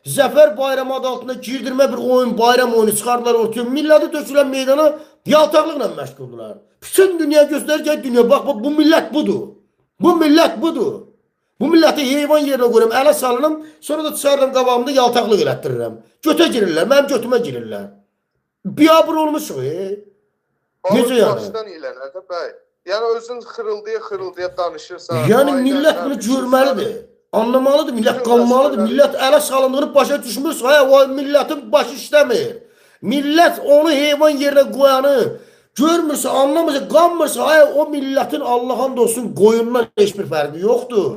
[SPEAKER 1] Zəfər bayramı adı altında girdirmə bir oyun, bayram oyunu çıxardılar ortaya. Milləti dökülən meydana yaltaqlıqla məşğuldular. Bütün dünya göstərir ki, dünya bax, bu millət budur. Bu millət budur. Bu milləti heyvan yerinə qoyuram, ələ salınım, sonra da çıxarıram qabağımda yaltaqlıq elətdirirəm. Götə girirlər, mənim götümə girirlər. Biabır olmuşuq, necə yəni?
[SPEAKER 2] Başdan ilənər də bəy. Yəni özün xırıldıya danışırsan.
[SPEAKER 1] Yəni millət bunu görməlidir. Anlamalıdır, millət qalmalıdır. Millət ələ salındığını başa düşmürsə, o millətin başı işləmir. Millət onu heyvan yerinə qoyanı görmürsə, anlamırsa, qanmırsa, o millətin Allah'ın olsun qoyundan heç bir fərqi yoxdur.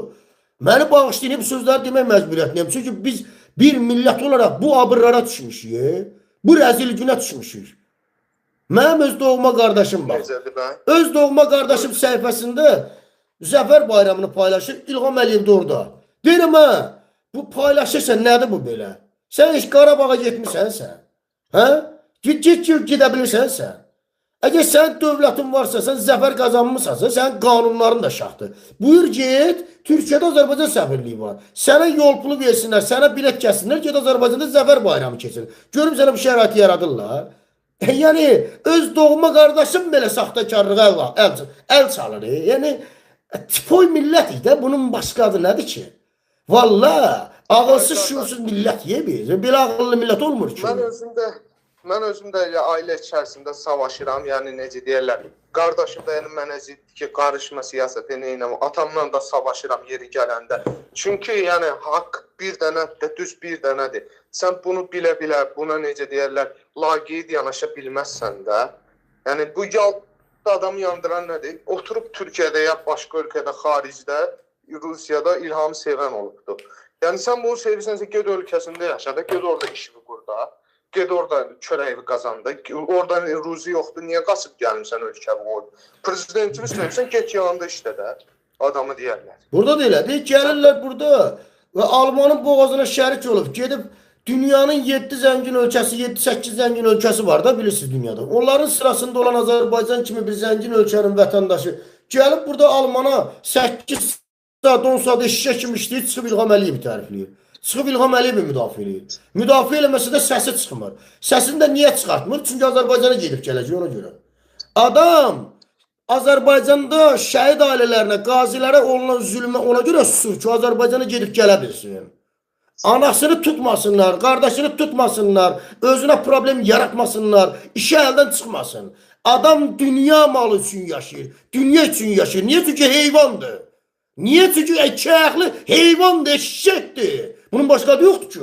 [SPEAKER 1] Məni bağışlayın, bu sözləri demək məcburiyyətindəyim. Çünki biz bir millət olaraq bu abırlara düşmüşük, bu rəzil günə düşmüşük. Mənim öz doğma qardaşım bax. Öz doğma qardaşım səhifəsində Zəfər bayramını paylaşır, İlham Əliyev də orada. Deyirəm, bu paylaşırsan, nədir bu belə? Sən heç Qarabağa getmirsən sən? Gedə bilirsən sən? Əgər sən dövlətin varsa, sən zəfər qazanmışsansa, sənin qanunların da şahdır. Buyur get, Türkiyədə Azərbaycan səfirliyi var. Sənə yol pulu versinlər, sənə bilet kəsinlər, get Azərbaycanda zəfər bayramı keçir. Görüm sənə bu şəraiti yaradırlar. Yəni, öz doğma qardaşım belə saxtakarlığa əl çalır. Yəni, tipoy millətik də, bunun başqa adı nədir ki? Valla, ağılsız, şuursuz millət yemiyor. Belə ağıllı millət olmur ki.
[SPEAKER 2] mən özüm də elə ailə içərisində savaşıram, yəni necə deyirlər, qardaşım da yəni mənə ziddir ki, qarışma siyasətə neynəm, atamla da savaşıram yeri gələndə. Çünki yəni haqq bir dənədir, düz bir dənədir. Sən bunu bilə-bilə, buna necə deyirlər, laqeyd yanaşa bilməzsən də. Yəni bu yalda adamı yandıran nədir? Oturub Türkiyədə ya başqa ölkədə, xaricdə, Rusiyada İlhamı sevən olubdur. Yəni sən bunu sevirsənsə, ged ölkəsində yaşa da, ged orada işini qur da. Ged orada çörəyi qazandı. Orada ruzi yoxdur. Niyə qaçıb gəlmirsən ölkəyə qoy? Prezidentini sevirsən, get yanında işlə də. Adamı deyərlər.
[SPEAKER 1] Burada da elədir. Gəlirlər burada və Almanın boğazına şərik olub. Gedib dünyanın 7 zəngin ölkəsi, 7-8 zəngin ölkəsi var da bilirsiniz dünyada. Onların sırasında olan Azərbaycan kimi bir zəngin ölkənin vətəndaşı gəlib burada Almana 8 saat, 10 saat eşşək kimi işləyir, çıxıb İlham Əliyevi tərifləyir. Çıxıb İlham Əliyevi müdafiə edir. Müdafiə eləməsə də səsi çıxmır. Səsini də niyə çıxartmır? Çünki Azərbaycana gedib gələcək ona görə. Adam Azərbaycanda şəhid ailələrinə, qazilərə olunan zülmə ona görə susur ki, Azərbaycana gedib gələ bilsin. Anasını tutmasınlar, qardaşını tutmasınlar, özünə problem yaratmasınlar, işi əldən çıxmasın. Adam dünya malı üçün yaşayır, dünya üçün yaşayır. Niyə? Çünki heyvandır. Niyə? Çünki çəyəqli heyvandır, eşşəkdir. Bunun başqa adı yoxdur ki.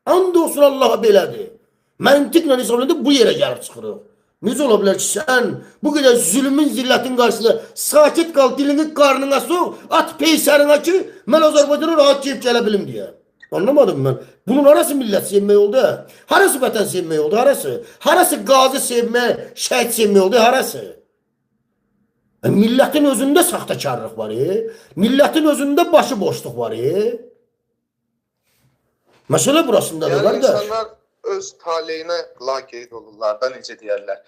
[SPEAKER 1] And olsun Allah'a belədir. Məntiqlə hesablayanda bu yerə gəlib çıxırıq. Necə ola bilər ki, sən bu qədər zülmün, zillətin qarşısında sakit qal, dilini qarnına soğ, at peysərinə ki, mən Azərbaycana rahat gəlib gələ bilim deyə. Anlamadım mən. Bunun harası millət sevmək oldu? Harası vətən sevmək oldu? Harası? Harası qazi sevmək, şəhid sevmək oldu? Harası? Millətin özündə saxtakarlıq var. Millətin özündə başıboşluq var. Məsələ burasında da var da.
[SPEAKER 2] Yəni insanlar öz taleyinə laqeyd olurlar da, necə deyərlər.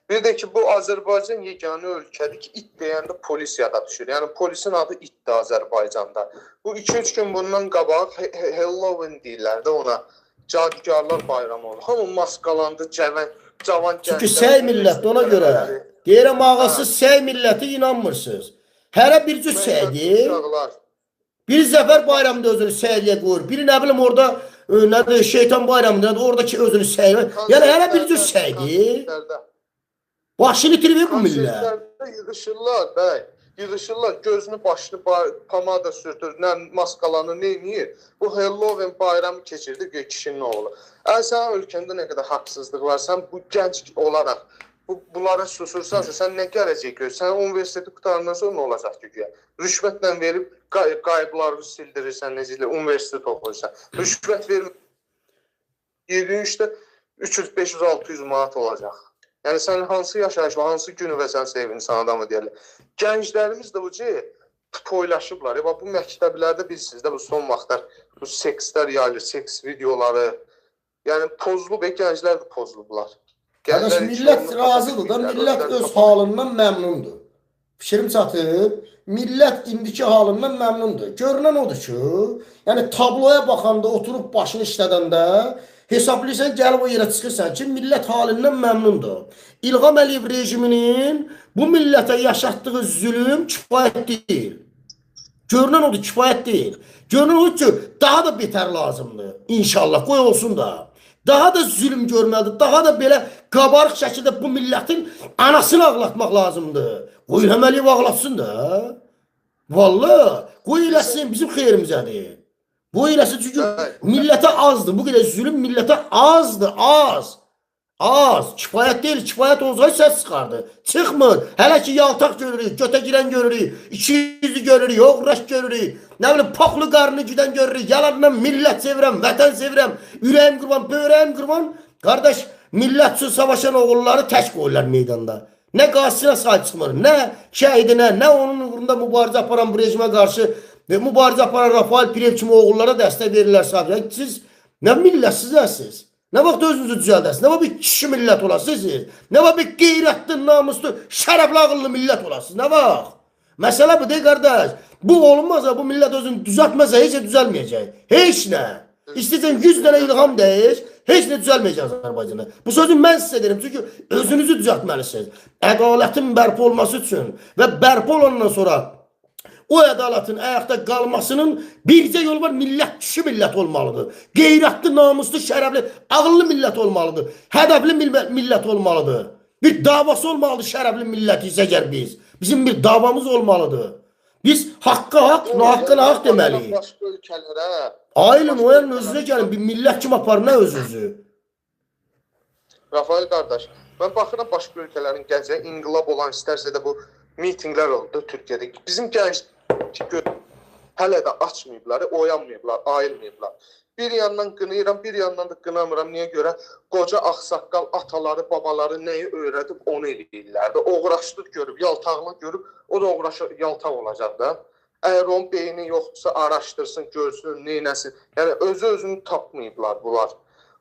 [SPEAKER 2] Bir də ki, bu Azərbaycan yeganə ölkədir ki, it deyəndə polis yada düşür. Yəni polisin adı itdir Azərbaycanda. Bu 2-3 gün bundan qabaq Halloween deyirlər də ona. Cadugarlar bayramı olur. Hamı maskalandı, cavan gənclər.
[SPEAKER 1] Çünki səy millət ona görə. Deyirəm ağasız səy milləti inanmırsınız. Hərə bir cür səydir. Bir Zəfər bayramında özünü səyliyə qoyur. Biri nə bilim orada nədir, şeytan bayramında oradakı özünü səyliyə. Yəni hərə bir cür səydir. Başını itirmir bu millət.
[SPEAKER 2] Konsertlərdə yığışırlar, bəy. Yığışırlar, gözünü, başını pomada sürtür, maskalanır, neyniyir? Bu Halloween bayramı keçirdi kişinin oğlu. Sənin ölkəndə nə qədər haqsızlıq var, sən bu gənc olaraq bunlara susursansa, sən nə gələcək gör? Sən universiteti qutarandan sonra nə olacaq ki? Rüşvətlə verib qayıblarını sildirirsən, necə deyirlər, universitet oxuyursan. Rüşvət verib yediyin işdə 300, 500, 600 manat olacaq. Yəni sən hansı yaşayış var, hansı günü və sən sevinirsən adamı deyirlər. Gənclərimiz də bu toylaşıblar. Bu məktəblərdə bilirsiniz də bu son vaxtlar bu sekslər yayılır, seks videoları. Yəni pozulub, gənclər də pozulublar.
[SPEAKER 1] Qardaş, millət razıdır da, millət öz halından məmnundur. Fikrim çatıb, millət indiki halından məmnundur. Görünən odur ki, yəni tabloya baxanda, oturub başını işlədəndə, hesablayırsan, gəlib o yerə çıxırsan ki, millət halindən məmnundur. İlham Əliyev rejiminin bu millətə yaşatdığı zülüm kifayət deyil. Görünən odur, kifayət deyil. Görünən odur ki, daha da betər lazımdır. İnşallah, qoy olsun da. Daha da zülüm görməlidir. Daha da belə qabarıq şəkildə bu millətin anasını ağlatmaq lazımdır. Qoy İlham Əliyev ağlatsın da. Vallahi, qoy eləsin, bizim xeyrimizədir. Bu eləsin çünki millətə azdır. Bu qədər zülüm millətə azdır, az. Az, kifayət deyil, kifayət olsaydı səs çıxardı. Çıxmır. Hələ ki yaltaq görürük, götə girən görürük, ikiyüzlü görürük, oğraş görürük. Nə bilim, paxlı qarnı güdən görürük. Yalan mən millət sevirəm, vətən sevirəm, ürəyim qurban, böyrəyim qurban. Qardaş, millət üçün savaşan oğulları tək qoyurlar meydanda. Nə qazisine sahip çıxmır, nə şəhidinə, nə onun uğrunda mübarizə aparan bu rejimə qarşı mübarizə aparan Rafael Pirev kimi oğullara dəstək verirlər sadəcə. Siz nə millətsizəsiniz? Nə vaxt özünüzü düzəldəsiniz? Nə vaxt bir kişi millət olasınız? Nə vaxt bir qeyrətli, namuslu, şərəfli, ağıllı millət olasınız? Nə vaxt? Məsələ bu deyil, qardaş. Bu olmaz, bu millət özünü düzəltməsə heç nə düzəlməyəcək. Heç nə. İstəyəcən 100 dənə ilham deyir, heç nə düzəlməyəcək Azərbaycanda. Bu sözü mən sizə derim, çünki özünüzü düzəltməlisiniz. Ədalətin bərpa olması üçün və bərpa olandan sonra o ədalətin ayaqda qalmasının bircə yolu var, millət kişi millət olmalıdır. Qeyrətli, namuslu, şərəfli, ağıllı millət olmalıdır. Hədəfli millət olmalıdır. Bir davası olmalıdır şərəfli millət isə gəl biz. Bizim bir davamız olmalıdır. Biz haqqa haqq, nahaqqına haqq deməliyik.
[SPEAKER 2] Başqa ölkələrə
[SPEAKER 1] Aylın oyanın özünə gəlin, bir millət kim apar, nə özünüzü?
[SPEAKER 2] Rafael qardaş, mən baxıram başqa ölkələrin gəncə inqilab olan istərsə də bu mitinqlər oldu Türkiyədə. Bizim gənclər hələ də açmayıblar, oyanmayıblar, ayılmayıblar. Bir yandan qınayıram, bir yandan da qınamıram. Niyə görə? Qoca ağsaqqal ataları, babaları nəyi öyrədib onu eləyirlər. Oğraşlıq görüb, yaltaqlıq görüb, o da yaltaq olacaq da. Əgər onun beyni yoxdursa araşdırsın, görsün, neynəsin. Yəni özünü tapmayıblar bunlar.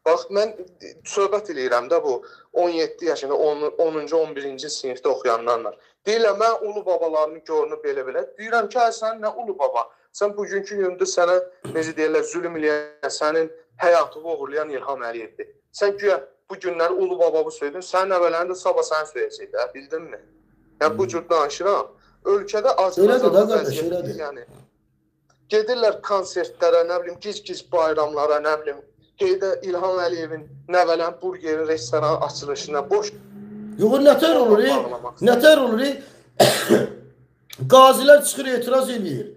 [SPEAKER 2] Bax, mən söhbət eləyirəm də bu 17 yaşında 10-cu, 11-ci sinifdə oxuyanlarla. Deyirəm, mən ulu babalarını görünüb belə-belə. Deyirəm ki, sən nə ulu baba? Sən bugünkü gündə sənə, necə deyirlər, zülüm eləyən, sənin həyatını uğurlayan İlham Əliyevdir. Sən güya bu günləri ulu babamı söydün, sənin əvvəllərində sabah səni söyləyəcək də, bildin mi? Yəni, bu cür danışıram. Ölkədə azınacaqlı vəziyyətdir, yəni. Gedirlər konsertlərə, nə bilim, giz-giz bayramlara, nə bilim, İlham Əliyevin nəvələn burgerin restoran açılışına boş.
[SPEAKER 1] Yox, nətər olur, nətər olur, qazilər çıxır, etiraz edir.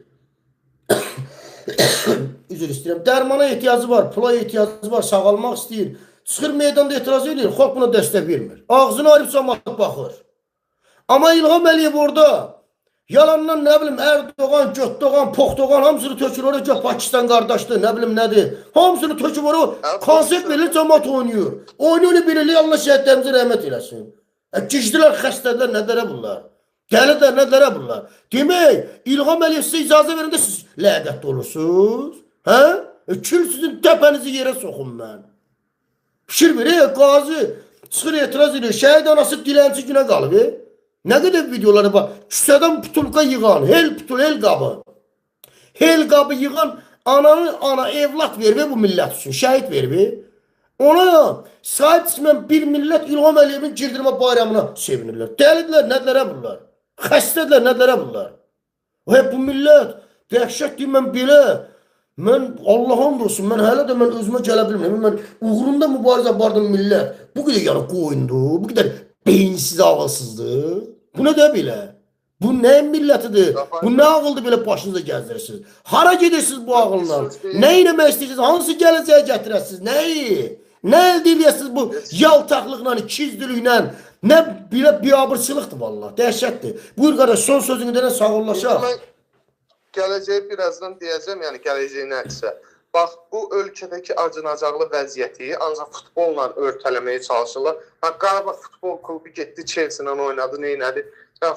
[SPEAKER 1] Üzr istəyirəm, dərmana ehtiyacı var, pula ehtiyacı var, sağalmaq istəyir. Çıxır meydanda etiraz edir, xalq buna dəstək vermir. Ağzını arif cəmaat baxır. Amma İlham Əliyev orada yalandan nə bilim Erdoğan, Götdoğan, Poxdoğan hamısını tökür oraya ki Pakistan qardaşdır, nə bilim nədir. Hamısını tökür oraya konsert verilir, cəmaat oynayır. Oyunu bilir, Allah şəhidlərimizə rəhmət eləsin. Gicdilər, xəstədilər, nədərə bunlar? Gəlirlər, nədərə bunlar? Demək, İlham Əliyev sizə icazə verində siz ləyaqətli olursunuz. Hə? Kül sizin təpənizi yerə soxum mən. Fikir verir, qazi çıxır, etiraz edir. Şəhid anası dilənçi günə qalıb. Nə qədər videoları var? Küsədən putulka yığan, hel qabı. Hel qabı yığan ana evlat verir bu millət üçün, şəhid verir. Ona sahib çıxmayan bir millət İlham Əliyevin girdirmə bayramına sevinirlər. Dəlidirlər, nədlərə bunlar? Xəstədirlər, nədlərə bunlar? Bu millət, dəhşət deyim mən belə, mən Allah'ın olsun, mən hələ də mən özümə gələ bilmirəm. Mən uğrunda mübarizə apardım millət. Bu qədər yəni qoyundu, bu qədər beyinsiz, ağılsızdır. Bu nə də belə? Bu nə millətidir? Bu nə ağıldır belə başınıza gəzdirirsiniz? Hara gedirsiniz bu ağılla? Nə eləmək istəyirsiniz? Hansı gələcəyə gətirəsiniz? Nəyi? Nə əldə edirsiniz bu yaltaqlıqla, ikiyüzlülüklə? Nə belə biabırçılıqdır vallahi, dəhşətdir. Buyur qardaş, son sözünü deyən sağollaşaq.
[SPEAKER 2] Gələcəyi birazdan deyəcəm, yəni gələcəyi nədirsə. Bax, bu ölkədəki acınacaqlı vəziyyəti ancaq futbolla örtələməyə çalışırlar. Qarabağ futbol klubu getdi, Chelsea-lə oynadı, neynədi?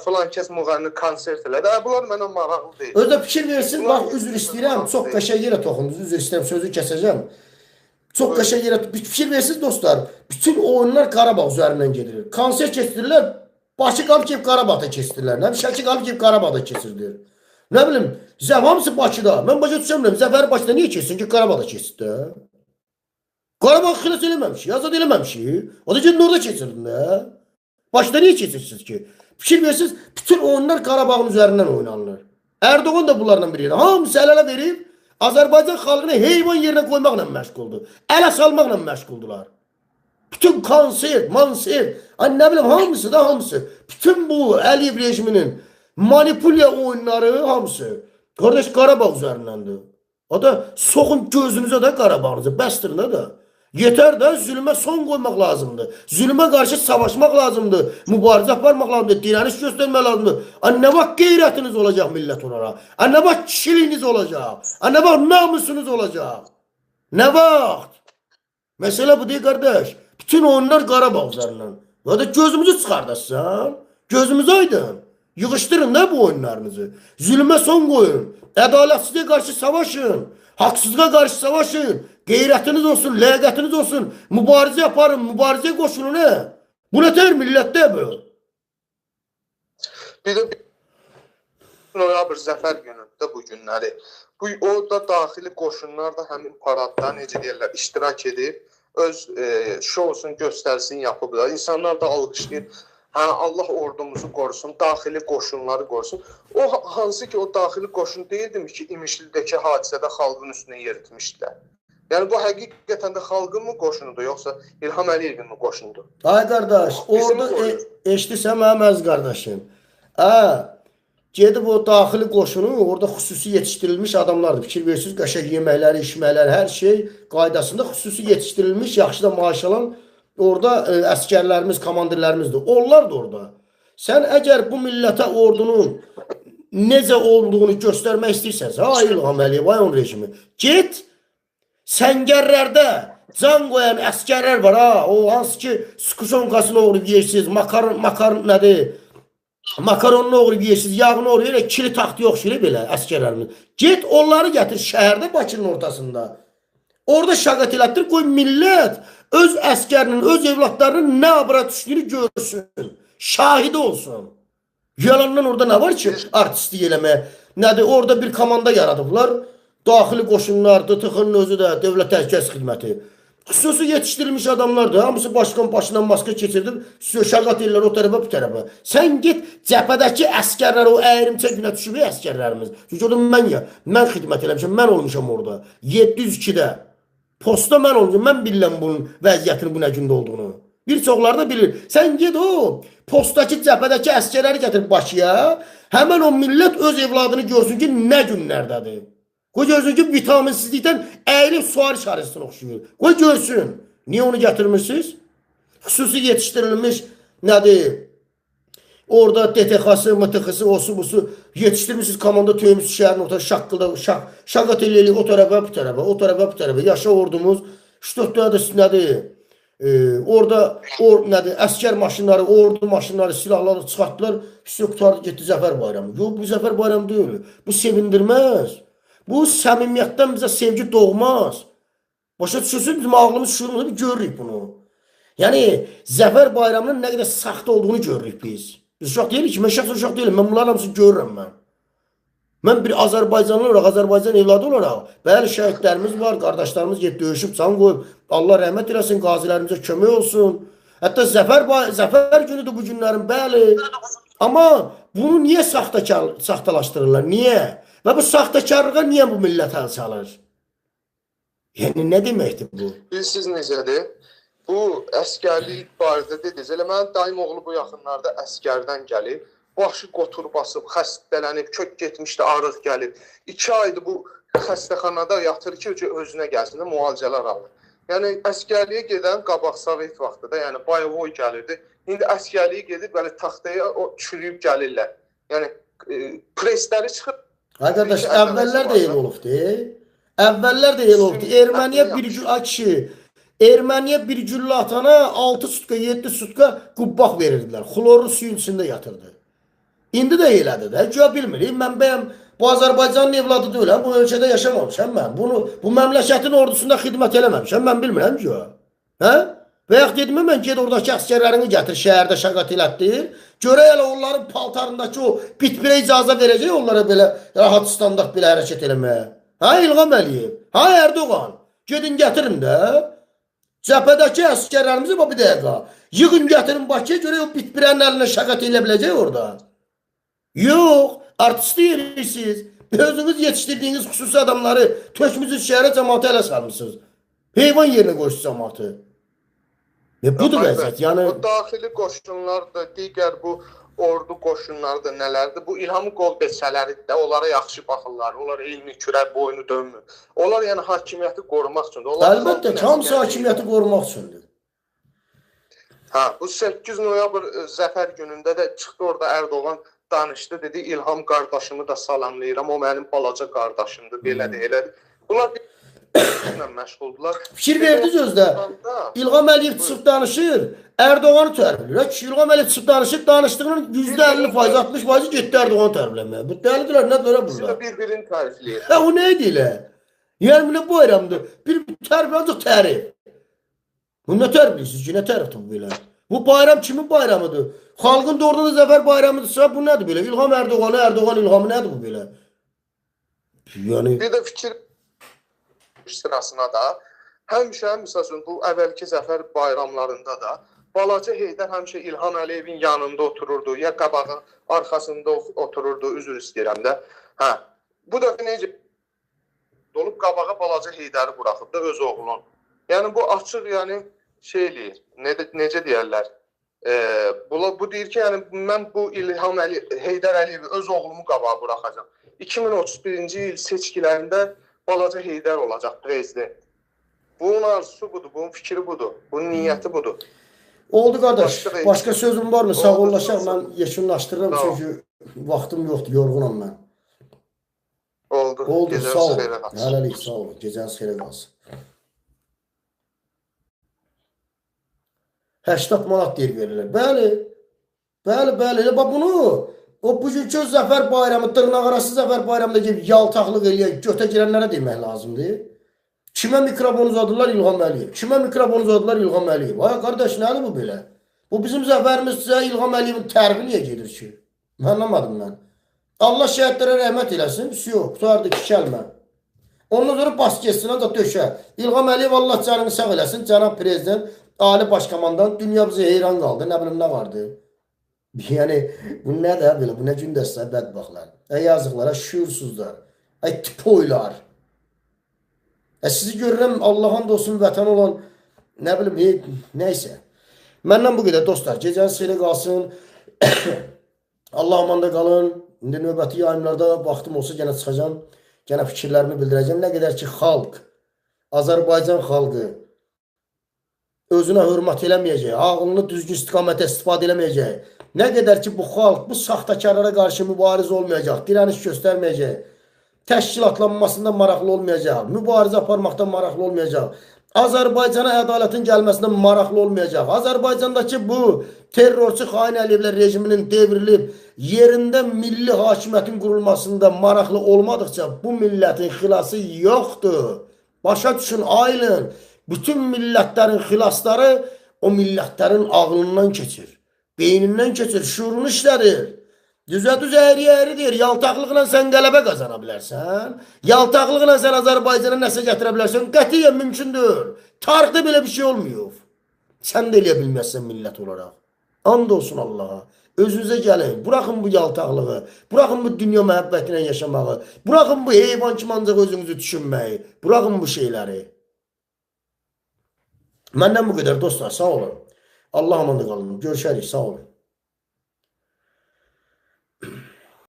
[SPEAKER 2] Falan kəs müğənni konsert elədi. Bunlar mənə maraqlı deyil.
[SPEAKER 1] Özdə fikir versin, bax, üzr istəyirəm, çox qəşəng yerə toxundunuz, üzr istəyirəm, sözü kəsəcəm. Çox qəşəng yerə, fikir versiniz dostlar, bütün oyunlar Qarabağ üzərindən gedir. Konsert keçirirlər, Bakı qalıb ki, Qarabağda keçirirlər. Nə bilim, Şəki qalıb ki, Qarabağda keçirilir. Nə bilim, hamısı Bakıda. Mən başa düşəmirəm, Zəfəri Bakıda niyə keçsin ki, Qarabağda keçsin? Qarabağ xilas eləməmişik, azad eləməmişik. O da ki, orada keçirdin də. Bakıda niyə keçirsiniz ki? Fikir versiniz, bütün oyunlar Qarabağın üzərindən oynanılır. Erdoğan da bunlarla bir yerə. Hamısı əl-ələ verib, Azərbaycan xalqını heyvan yerinə qoymaqla məşğuldur. Ələ salmaqla məşğuldular. Bütün konsert, mansert, nə bilim, hamısı da hamısı. Bütün bu Əliyev rejiminin manipuliya oyunları hamısı. Qardaş, Qarabağ üzərindəndir. O da soxun gözünüzə də Qarabağınızı, bəstirinə də. Yetər də zülmə son qoymaq lazımdır. Zülmə qarşı savaşmaq lazımdır. Mübarizə aparmaq lazımdır. Dirəniş göstərmək lazımdır. Nə vaxt qeyrətiniz olacaq millət olaraq? Nə vaxt kişiliğiniz olacaq? Nə vaxt namusunuz olacaq? Nə vaxt? Məsələ bu deyil, qardaş. Bütün oyunlar Qarabağ üzərindən. Ya da gözümüzü çıxardasın. Gözümüz aydın. Yığışdırın da bu oyunlarınızı. Zülmə son qoyun. Ədalətsizliyə qarşı savaşın. Haqsızlığa qarşı savaşın. Qeyrətiniz olsun, ləyaqətiniz olsun. Mübarizə yaparın, mübarizə qoşulun. Bu nətər millətdə bu?
[SPEAKER 2] Bir də noyabr zəfər günündə bu günləri. Orada daxili qoşunlar da həmin paradda, necə deyirlər, iştirak edib, öz şousunu göstərsin yapıblar. İnsanlar da alqışlayır. hə Allah ordumuzu qorusun, daxili qoşunları qorusun. O hansı ki o daxili qoşun deyildimi ki, İmişlidəki hadisədə xalqın üstünə yeritmişdilər. Yəni bu həqiqətən də xalqın mı qoşunudur, yoxsa İlham Əliyevin mi qoşunudur?
[SPEAKER 1] Ay qardaş,
[SPEAKER 2] Bizim
[SPEAKER 1] orada
[SPEAKER 2] qoyun.
[SPEAKER 1] eşidirsən mənim əziz qardaşım. Gedib o daxili qoşunu, orada xüsusi yetişdirilmiş adamlardır. Fikir verirsiniz, qəşəng yeməkləri, içmələri, hər şey qaydasında xüsusi yetişdirilmiş, yaxşı da maaş alan orada əskərlərimiz, komandirlərimizdir. Onlar da orada. Sən əgər bu millətə ordunun necə olduğunu göstərmək istəyirsənsə, ay İlham Əliyev, ay onun rejimi, get Səngərlərdə can qoyan əskərlər var ha. O hansı ki skusonkasını uğrayıb yeyirsiniz, makaron nədir? Makaronunu uğrayıb yeyirsiniz, yağını uğrayıb, elə kili taxtı yox şili belə əskərlərimiz. Get onları gətir şəhərdə, Bakının ortasında. Orada şəqət elətdir, qoy millət öz əskərinin, öz evlatlarının nə abra düşdüyünü görsün. Şahidi olsun. Yalandan orada nə var ki artistlik eləməyə? Nədir? Orada bir komanda yaradıblar. Daxili qoşunlar, DTX-ın özü də Dövlət Təhlükəsizlik Xidməti. Xüsusi yetişdirilmiş adamlardır. Hamısı başkan başından maska keçirdib, şəqat ellər o tərəfə, bu tərəfə. Sən get cəbhədəki əskərlər, o əyrimçə günə düşüb əskərlərimiz. Çünki orada mən xidmət eləmişəm, mən olmuşam orada. 702-də. Posta mən olmuşam, mən bilirəm bunun vəziyyətinin bu nə gündə olduğunu. Bir çoxları da bilir. Sən get o postdakı cəbhədəki əskərləri gətir Bakıya. Həmən o millət öz evladını görsün ki, nə günlərdədir. Qoy görsün ki, vitaminsizlikdən əyilib sual işarəsini oxşuyur. Qoy görsün. Niyə onu gətirmirsiniz? Xüsusi yetişdirilmiş nədir? Orada DTX-sı, MTX-sı, osu, busu yetişdirmişsiniz, komanda töyümüz şəhərin ortada şaqat eləyik o tərəfə, bu tərəfə, o tərəfə, bu tərəfə. Yaşa ordumuz, 3-4 dənə də nədir? Orada nədir? Əskər maşınları, ordu maşınları, silahları çıxartdılar, üstü qutardı, getdi Zəfər bayramı. Yox, bu Zəfər bayramı deyil. Bu sevindirməz. Bu səmimiyyətdən bizə sevgi doğmaz. Başa düşürsünüz, bizim ağlımız şuurumuzda bir görürük bunu. Yəni, Zəfər bayramının nə qədər saxta olduğunu görürük biz. Biz uşaq deyilik ki, mən şəxsən uşaq deyiləm, mən bunların hamısını görürəm mən. Mən bir Azərbaycanlı olaraq, Azərbaycan evladı olaraq, bəli şəhidlərimiz var, qardaşlarımız get döyüşüb, can qoyub, Allah rəhmət eləsin, qazilərimizə kömək olsun. Hətta Zəfər günüdür bu günlərin, bəli. Amma bunu niyə saxtalaşdırırlar, niyə? Və bu saxtakarlığa niyə bu millət əl çalır? Yəni, nə deməkdir bu?
[SPEAKER 2] Bilirsiniz necədir? Bu əskərlik barədə dediniz. Elə mənim dayım oğlu bu yaxınlarda əskərdən gəlib. Başı qotur basıb, xəstələnib, kök getmişdi, arıq gəlib. 2 aydır bu xəstəxanada yatır ki, özünə gəlsin, müalicələr alır. Yəni, əskərliyə gedən qabaq Sovet vaxtıda, yəni Bayovoy gəlirdi. İndi əskərliyə gedib, belə taxtaya çürüyüb gəlirlər. Yəni, presləri çıxıb.
[SPEAKER 1] Ay qardaş, əvvəllər də el olubdu. Əvvəllər də el olubdu. Erməniyə bir güllə atana 6 sutka, 7 sutka qubbaq verirdilər. Xlorlu suyun içində yatırdı. İndi də elədir də. Güya bilmirik. Mən bəyəm bu Azərbaycanın evladı deyiləm. Bu ölkədə yaşamamışam mən. Bu məmləkətin ordusunda xidmət eləməmişəm. Mən bilmirəm güya. Hə? Və yaxud dedim mən ged oradakı əskərlərini gətir, şəhərdə şəqat elətdir. Görək elə onların paltarındakı o bitbirə icazə verəcək onlara belə rahat standart belə hərəkət eləməyə. Ha İlham Əliyev, ha Erdoğan, gedin gətirin də. Cəbhədəki əskərlərimizi bir dəqiqə. Yığın gətirin Bakıya görək o bitbirənin əlinə şəqat elə biləcək orada. Yox, artisti yerirsiniz. Özünüz yetişdirdiyiniz xüsusi adamları tökmüsünüz şəhərə cəmaatı ələ salmışsınız. Heyvan yerinə qoşdu cəmaatı. Budur vəziyyət. Yəni
[SPEAKER 2] bu daxili qoşunlar da, digər bu ordu qoşunları da nələrdir? Bu İlhamı qol beçələri də onlara yaxşı baxırlar. Onlar elmi kürək boynu dönmür. Onlar yəni hakimiyyəti qorumaq üçündür.
[SPEAKER 1] Əlbəttə, hamısı hakimiyyəti qorumaq üçündür.
[SPEAKER 2] Ha, bu 8 noyabr Zəfər günündə də çıxdı orada Erdoğan danışdı, dedi İlham qardaşımı da salamlayıram. O mənim balaca qardaşımdır, belədir, elədir. Bunlar məşğuldular.
[SPEAKER 1] Fikir verdiniz özdə. İlham Əliyev çıxıb danışır, Erdoğanı tərifləyir. İlham Əliyev çıxıb danışır, danışdığının %50%, 60% getdi Erdoğanı tərifləməyə. Bu dəlidirlər, nə dörə bunlar?
[SPEAKER 2] Bir-birini tərifləyir.
[SPEAKER 1] O neydi elə? Yəni, bu nə bayramdır? Bir tərif, ancaq tərif. Bu nə tərifləyirsiniz ki, nə tərifdir bu belə? Bu bayram kimin bayramıdır? Xalqın doğrudan da Zəfər bayramıdırsa, bu nədir belə? İlham Erdoğanı, Erdoğan İlhamı nədir bu belə? Yəni...
[SPEAKER 2] Bir də fikir sırasına da həmişə, məsəl üçün, bu əvvəlki Zəfər bayramlarında da Balaca Heydər həmişə İlham Əliyevin yanında otururdu, ya qabağı arxasında otururdu, üzr istəyirəm də. Hə, bu dəfə necə olub qabağa Balaca Heydəri buraxıb da öz oğlunun. Yəni bu açıq, yəni şey eləyir, necə deyərlər, bu deyir ki, yəni mən bu İlham Heydər Əliyevi öz oğlumu qabağa buraxacam. 2031-ci il seçkilərində Balaca Heydər olacaq prezident. Bunun arzusu budur, bunun fikri budur, bunun niyyəti budur.
[SPEAKER 1] Oldu qardaş. Başqa sözün varmı? Sağ ollaşaq, mən yekunlaşdırıram çünki vaxtım yoxdur, yorğunam mən.
[SPEAKER 2] Oldu.
[SPEAKER 1] Sağ ol. Hələlik, sağ ol. Gecəniz xeyrə qalsın. 80 manat deyir verirlər. Bəli. Bax bunu o bugünkü Zəfər bayramı, dırnaqarası Zəfər bayramında gəlib yaltaqlıq eləyən, götə girənlərə demək lazımdır. Kimə mikrofon uzadırlar? İlham Əliyev. Kimə mikrofon uzadırlar? İlham Əliyev. Ay qardaş, nədir bu belə? Bu bizim zəfərimizsə İlham Əliyevin tərbi niyə gedir ki? Anlamadım mən. Allah şəhidlərə rəhmət eləsin. Yox, tutardı ki, kəlmə. Ondan sonra bas geçsin, da döşə. İlham Əliyev Allah canını sağ eləsin. Cənab Prezident, Ali Başkomandan dünya bizi heyran qaldı. Nə bilim, nə vardı? Yəni, bu nədir belə? Bu nə gündəsə bədbaxtlar. Yazıqlara, şüursuzlar. Tipoylar. Sizi görürəm, Allah'ın olsun, vətən olan, nə bilim, neysə. Məndən bu qədər dostlar. Gecəniz xeyrə qalsın. Allah amanda qalın. İndi növbəti yayımlarda vaxtım olsa gənə çıxacam. Gənə fikirlərimi bildirəcəm. Nə qədər ki, xalq, Azərbaycan xalqı özünə hörmət eləməyəcək, ağlını düzgün istiqamətə istifadə eləməyəcək. Nə qədər ki, bu xalq, bu saxtakarlara qarşı mübariz olmayacaq, dirəniş göstərməyəcək. Təşkilatlanmasında maraqlı olmayacaq, mübarizə aparmaqda maraqlı olmayacaq, Azərbaycana ədalətin gəlməsində maraqlı olmayacaq, Azərbaycandakı bu terrorçu xain Əliyevlər rejiminin devrilib, yerində milli hakimiyyətin qurulmasında maraqlı olmadıqca bu millətin xilası yoxdur. Başa düşün, aylın, bütün millətlərin xilasları o millətlərin ağlından keçir, beynindən keçir, şuurunu işlədir. Düzə-düz əyri deyir, yaltaqlıqla sən qələbə qazana bilərsən, yaltaqlıqla sən Azərbaycana nəsə gətirə bilərsən, qətiyyən mümkündür. Tarixdə belə bir şey olmuyor. Sən də eləyə bilməzsən millət olaraq. And olsun Allaha. Özünüzə gəlin, buraxın bu yaltaqlığı, buraxın bu dünya məhəbbətinə yaşamağı, buraxın bu heyvan kimi ancaq özünüzü düşünməyi, buraxın bu şeyləri. Məndən bu qədər dostlar, sağ olun. Allah amanda qalın, görüşərik, sağ olun.